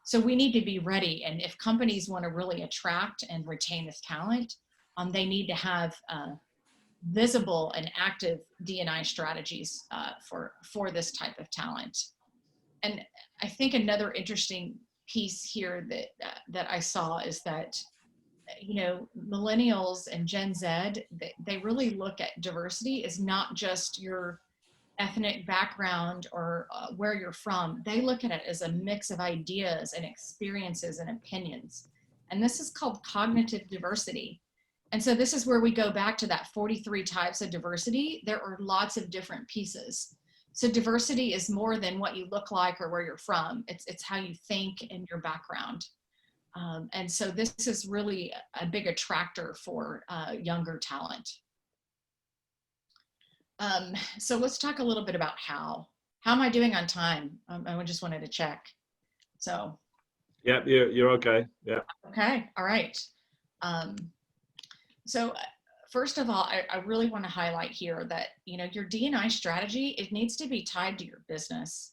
so we need to be ready, and if companies want to really attract and retain this talent, they need to have visible and active D&I strategies for this type of talent. And I think another interesting piece here that I saw is that, you know, millennials and Gen Z, they really look at diversity as not just your ethnic background or where you're from. They look at it as a mix of ideas and experiences and opinions. And this is called cognitive diversity. And so this is where we go back to that 43 types of diversity. There are lots of different pieces. So diversity is more than what you look like or where you're from. It's how you think and your background. And so this is really a big attractor for younger talent. So let's talk a little bit about how am I doing on time? I just wanted to check. So. Yeah, you're okay. Yeah. Okay. All right. So first of all, I really want to highlight here that, you know, your D&I strategy, it needs to be tied to your business.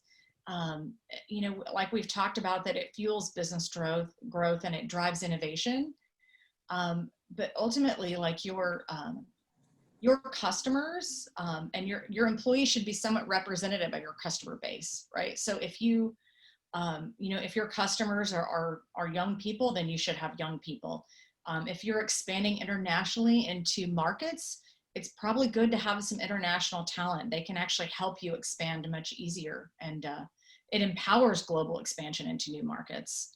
You know, like we've talked about, that it fuels business growth and it drives innovation. But ultimately, like your customers and your employees should be somewhat representative of your customer base, right? So if you, you know, if your customers are young people, then you should have young people. If you're expanding internationally into markets, it's probably good to have some international talent. They can actually help you expand much easier, and it empowers global expansion into new markets.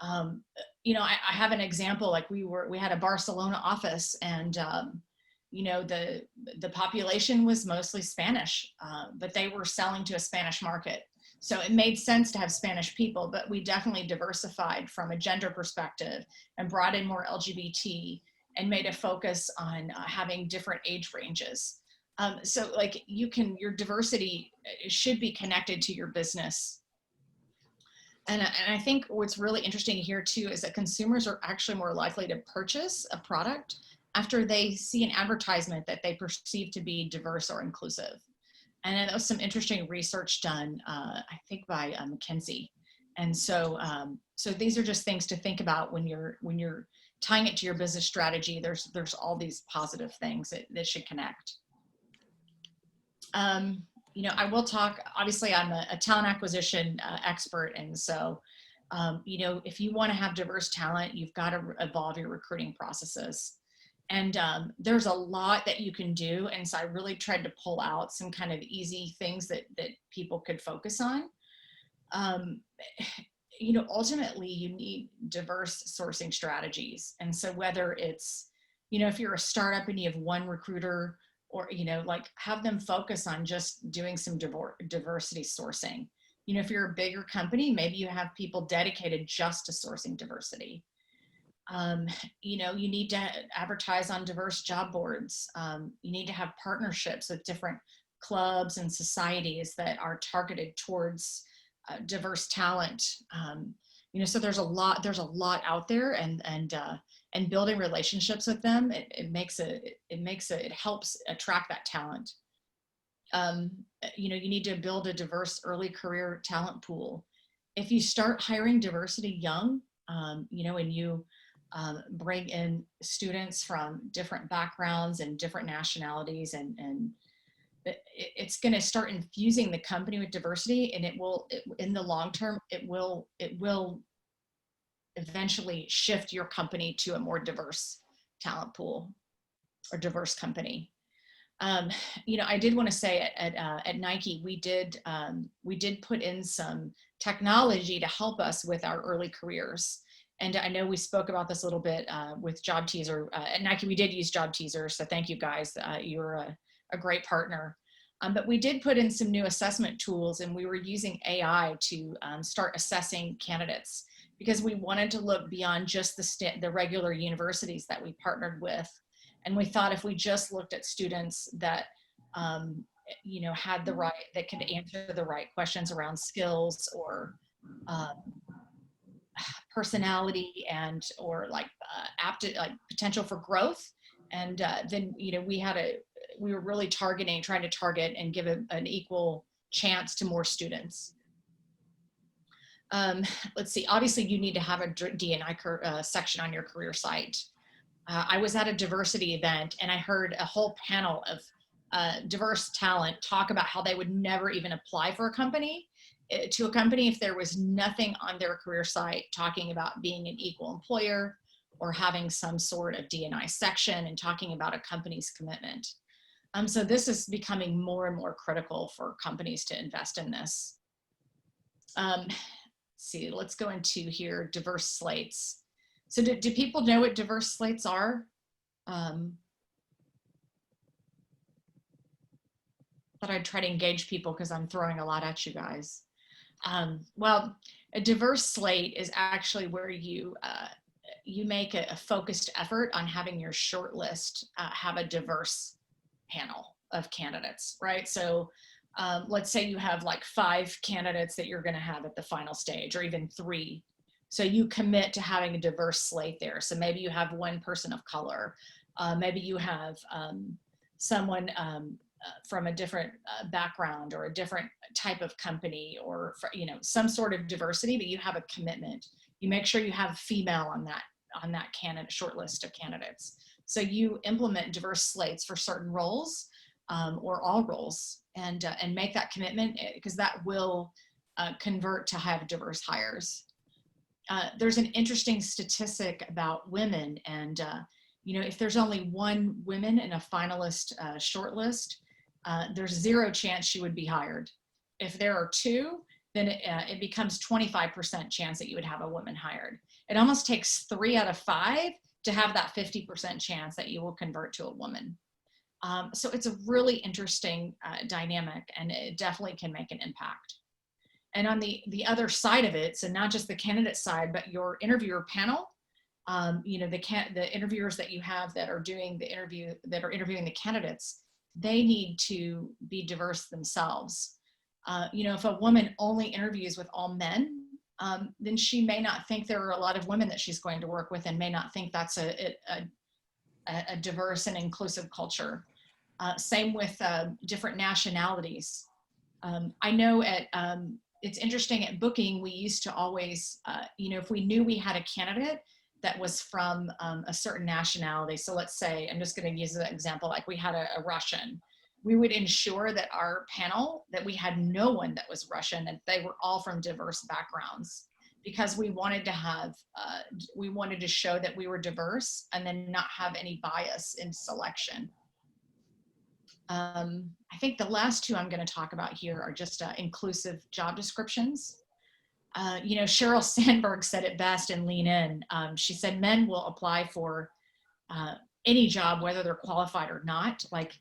You know, I have an example. Like we had a Barcelona office, and you know, the population was mostly Spanish, but they were selling to a Spanish market. So it made sense to have Spanish people, but we definitely diversified from a gender perspective and brought in more LGBT and made a focus on having different age ranges. So like your diversity should be connected to your business. And I think what's really interesting here too is that consumers are actually more likely to purchase a product after they see an advertisement that they perceive to be diverse or inclusive. And there was some interesting research done, I think by McKinsey. And so, so these are just things to think about when you're tying it to your business strategy. There's all these positive things that should connect. You know, I will talk. Obviously, I'm a talent acquisition expert, and so, you know, if you want to have diverse talent, you've got to evolve your recruiting processes. And there's a lot that you can do. And so I really tried to pull out some kind of easy things that people could focus on. You know, ultimately you need diverse sourcing strategies. And so whether it's, you know, if you're a startup and you have one recruiter, or, you know, like have them focus on just doing some diversity sourcing. You know, if you're a bigger company, maybe you have people dedicated just to sourcing diversity. You know, you need to advertise on diverse job boards. You need to have partnerships with different clubs and societies that are targeted towards diverse talent. You know, so there's a lot out there, and building relationships with them, it helps attract that talent. You know, you need to build a diverse early career talent pool. If you start hiring diversity young, you know, and you bring in students from different backgrounds and different nationalities, and it's going to start infusing the company with diversity, and in the long term, it will eventually shift your company to a more diverse talent pool or diverse company. You know, I did want to say at Nike, we did put in some technology to help us with our early careers. And I know we spoke about this a little bit with Job Teaser. At Nike, we did use Job Teaser, so thank you guys. You're a great partner. But we did put in some new assessment tools, and we were using AI to start assessing candidates, because we wanted to look beyond just the regular universities that we partnered with. And we thought if we just looked at students that had the right, that could answer the right questions around skills or personality and or like potential for growth. And then we were really trying to target and give an equal chance to more students. Let's see, obviously you need to have a D&I section on your career site. I was at a diversity event and I heard a whole panel of diverse talent talk about how they would never even apply for a company if there was nothing on their career site talking about being an equal employer or having some sort of D&I section and talking about a company's commitment. So this is becoming more and more critical for companies to invest in this. See, let's go into here, diverse slates. So do people know what diverse slates are? Thought I'd try to engage people because I'm throwing a lot at you guys. Well, a diverse slate is actually where you make a focused effort on having your short list have a diverse panel of candidates, right? So let's say you have like 5 candidates that you're going to have at the final stage, or even 3. So you commit to having a diverse slate there. So maybe you have 1 person of color. Maybe you have someone from a different background or a different type of company, or some sort of diversity, but you have a commitment. You make sure you have female on that candidate short list of candidates. So you implement diverse slates for certain roles or all roles, and make that commitment, because that will convert to have diverse hires. There's an interesting statistic about women, and if there's only 1 woman in a finalist shortlist, there's 0 chance she would be hired. If there are 2, then it becomes 25% chance that you would have a woman hired. It almost takes 3 out of 5 to have that 50% chance that you will convert to a woman. So it's a really interesting dynamic, and it definitely can make an impact. And on the other side of it, so not just the candidate side, but your interviewer panel, the interviewers that you have that are doing the interview, that are interviewing the candidates, they need to be diverse themselves. If a woman only interviews with all men, then she may not think there are a lot of women that she's going to work with, and may not think that's a diverse and inclusive culture. Same with different nationalities. I know it's interesting at booking, we used to always, if we knew we had a candidate that was from a certain nationality. So let's say, I'm just going to use an example, like we had a Russian. We would ensure that our panel, that we had no one that was Russian, and they were all from diverse backgrounds, because we wanted to have, we wanted to show that we were diverse and then not have any bias in selection. I think the last 2 I'm going to talk about here are just inclusive job descriptions. Sheryl Sandberg said it best in Lean In. She said men will apply for any job, whether they're qualified or not. Like,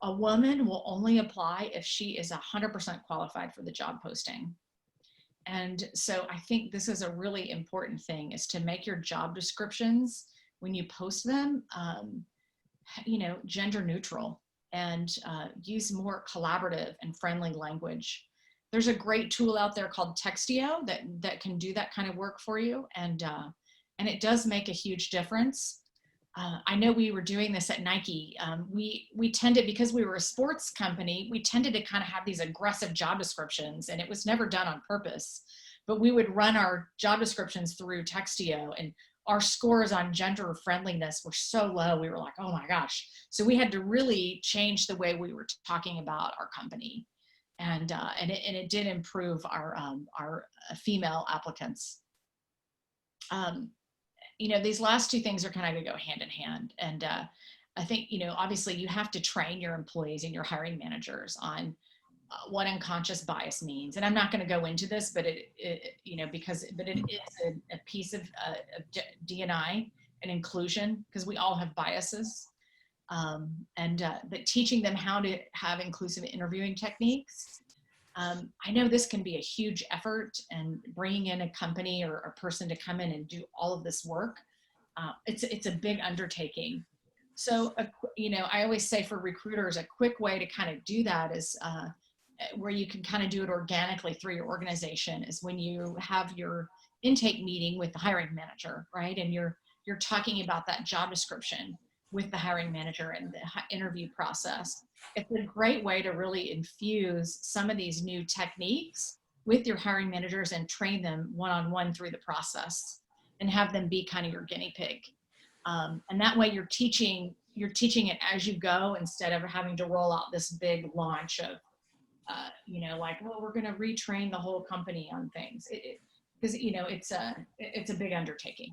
a woman will only apply if she is 100% qualified for the job posting. And so I think this is a really important thing, is to make your job descriptions, when you post them, gender neutral, and use more collaborative and friendly language. There's a great tool out there called Textio that can do that kind of work for you, and it does make a huge difference. I know we were doing this at Nike. We tended, because we were a sports company, we tended to kind of have these aggressive job descriptions, and it was never done on purpose. But we would run our job descriptions through Textio, and our scores on gender friendliness were so low. We were like, oh my gosh. So we had to really change the way we were talking about our company. And it did improve our female applicants. These last 2 things are kind of going to go hand in hand. And I think, obviously you have to train your employees and your hiring managers on what unconscious bias means. And I'm not going to go into this, but it is a piece of D&I and inclusion, because we all have biases. But teaching them how to have inclusive interviewing techniques. I know this can be a huge effort, and bringing in a company or a person to come in and do all of this work. It's a big undertaking. So, you know, I always say for recruiters, a quick way to kind of do that is where you can kind of do it organically through your organization is when you have your intake meeting with the hiring manager, right? And you're talking about that job description with the hiring manager and the interview process. It's a great way to really infuse some of these new techniques with your hiring managers and train them one-on-one through the process and have them be kind of your guinea pig. And that way you're teaching it as you go instead of having to roll out this big launch of, you know, like, well, we're going to retrain the whole company on things. Because, you know, it's a big undertaking.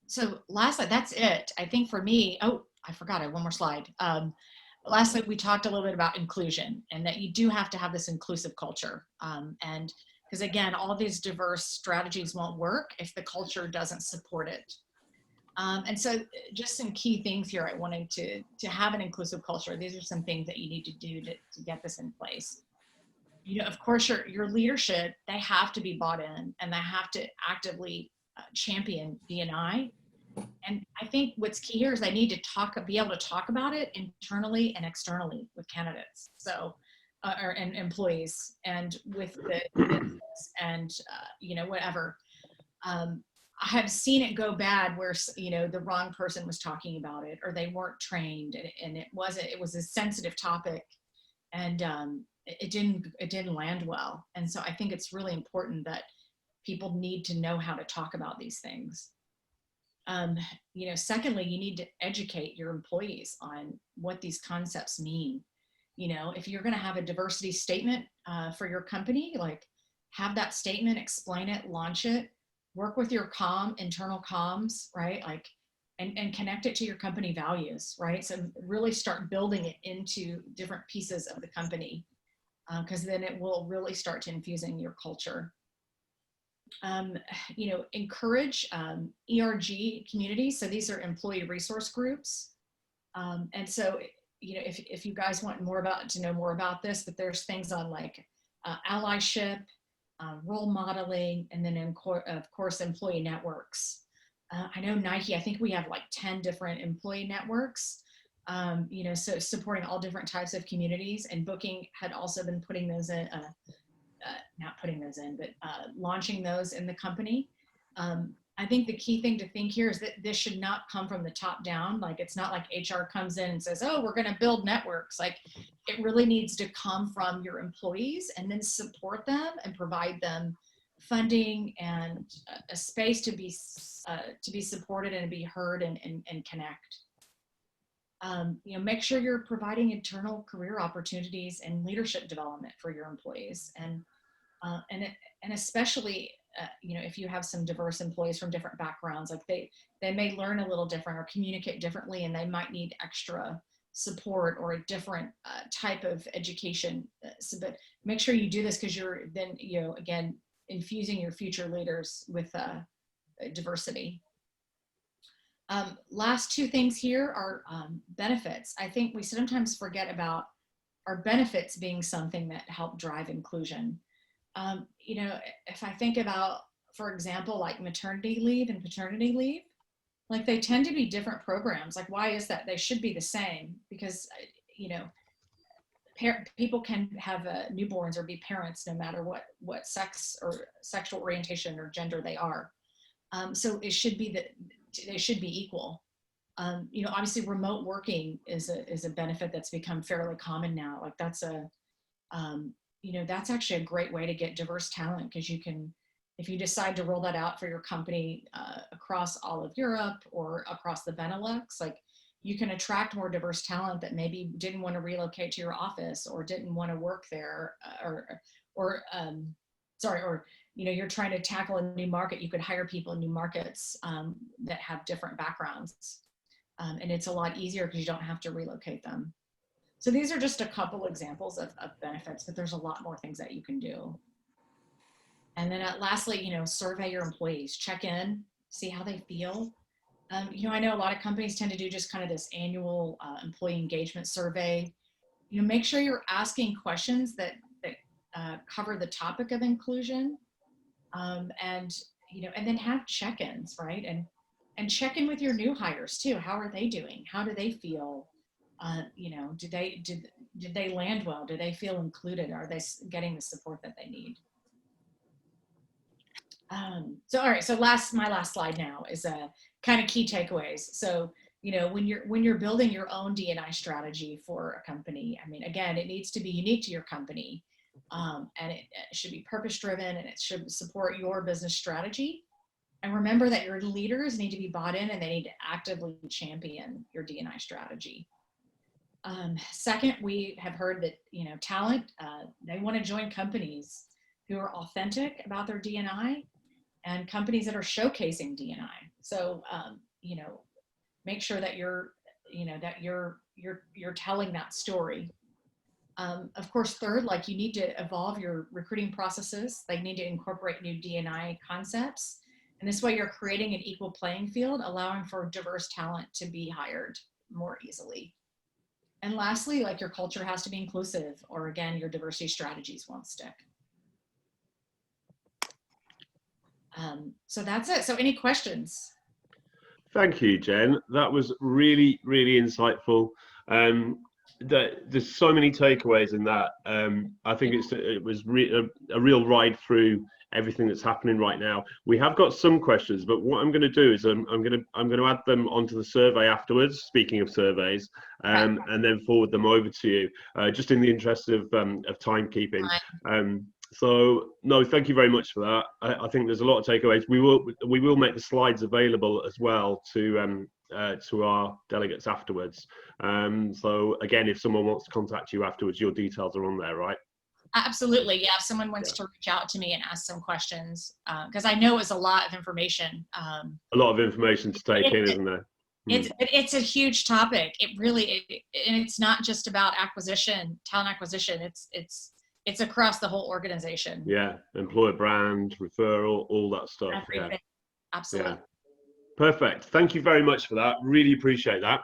So lastly, that's it. I think for me, oh, I forgot, I have one more slide. Lastly, we talked a little bit about inclusion and that you do have to have this inclusive culture. And because again, all these diverse strategies won't work if the culture doesn't support it. And so just some key things here I wanted to have an inclusive culture. These are some things that you need to do to get this in place. You know, of course, your leadership, they have to be bought in and they have to actively champion D&I. And I think what's key here is they need to be able to talk about it internally and externally with candidates. So, and employees and with the business and, you know, whatever. I have seen it go bad where, you know, the wrong person was talking about it or they weren't trained and it was a sensitive topic and it didn't land well. And so I think it's really important that people need to know how to talk about these things. You know, secondly, you need to educate your employees on what these concepts mean. You know, if you're going to have a diversity statement for your company, like have that statement, explain it, launch it, work with your internal comms, right? Like, and connect it to your company values, right? So really start building it into different pieces of the company because then it will really start to infusing your culture. You know, encourage ERG communities. So these are employee resource groups. And so, you know, if you guys want to know more about this, but there's things on like allyship, role modeling, and then of course, employee networks. I know Nike, I think we have like 10 different employee networks, you know, so supporting all different types of communities, and Booking had also been putting those in, not putting those in, but launching those in the company. I think the key thing to think here is that this should not come from the top down. Like, it's not like HR comes in and says, oh, we're going to build networks. Like, it really needs to come from your employees and then support them and provide them funding and a space to be supported and be heard and connect. You know, make sure you're providing internal career opportunities and leadership development for your employees, and especially you know, if you have some diverse employees from different backgrounds, like they may learn a little different or communicate differently, and they might need extra support or a different type of education. So, but make sure you do this because you're then, you know, again, infusing your future leaders with diversity. Last two things here are benefits. I think we sometimes forget about our benefits being something that help drive inclusion. You know, if I think about, for example, like maternity leave and paternity leave, like they tend to be different programs. Like, why is that? They should be the same because, you know, people can have newborns or be parents no matter what sex or sexual orientation or gender they are. So it should be that they should be equal. You know, obviously remote working is a benefit that's become fairly common now. Like that's you know, that's actually a great way to get diverse talent because you can, if you decide to roll that out for your company across all of Europe or across the Benelux, like you can attract more diverse talent that maybe didn't want to relocate to your office or didn't want to work there or you know, you're trying to tackle a new market. You could hire people in new markets that have different backgrounds. And it's a lot easier because you don't have to relocate them. So these are just a couple examples of benefits, but there's a lot more things that you can do. And then lastly, you know, survey your employees, check in, see how they feel. You know, I know a lot of companies tend to do just kind of this annual employee engagement survey. You know, make sure you're asking questions that cover the topic of inclusion, and you know, and then have check-ins, right? And check in with your new hires too. How are they doing? How do they feel? You know, did they land well? Do they feel included? Are they getting the support that they need? So all right, so my last slide now is kind of key takeaways. So, you know, when you're building your own D&I strategy for a company, I mean, again, it needs to be unique to your company, and it should be purpose driven, and it should support your business strategy. And remember that your leaders need to be bought in, and they need to actively champion your D&I strategy. Second, we have heard that, you know, talent, they want to join companies who are authentic about their D&I and companies that are showcasing D&I. So, you know, make sure that you're telling that story. Of course, third, like, you need to evolve your recruiting processes. They need to incorporate new D&I concepts. And this way you're creating an equal playing field, allowing for diverse talent to be hired more easily. And lastly, like, your culture has to be inclusive, or again, your diversity strategies won't stick. So that's it. So any questions? Thank you, Jen. That was really, really insightful. There's so many takeaways in that. I think it was a real ride through everything that's happening right now. We have got some questions, but what I'm going to do is I'm going to add them onto the survey afterwards. Speaking of surveys, and then forward them over to you, just in the interest of timekeeping. So no, thank you very much for that. I think there's a lot of takeaways. We will make the slides available as well to our delegates afterwards. So again, if someone wants to contact you afterwards, your details are on there, right? Absolutely, yeah. If someone wants to reach out to me and ask some questions, because I know it's a lot of information. A lot of information to take in, isn't there? It's a huge topic. It really, and it's not just about acquisition, talent acquisition. It's across the whole organization. Yeah, employer brand, referral, all that stuff. Everything. Yeah. Absolutely. Yeah. Perfect. Thank you very much for that. Really appreciate that.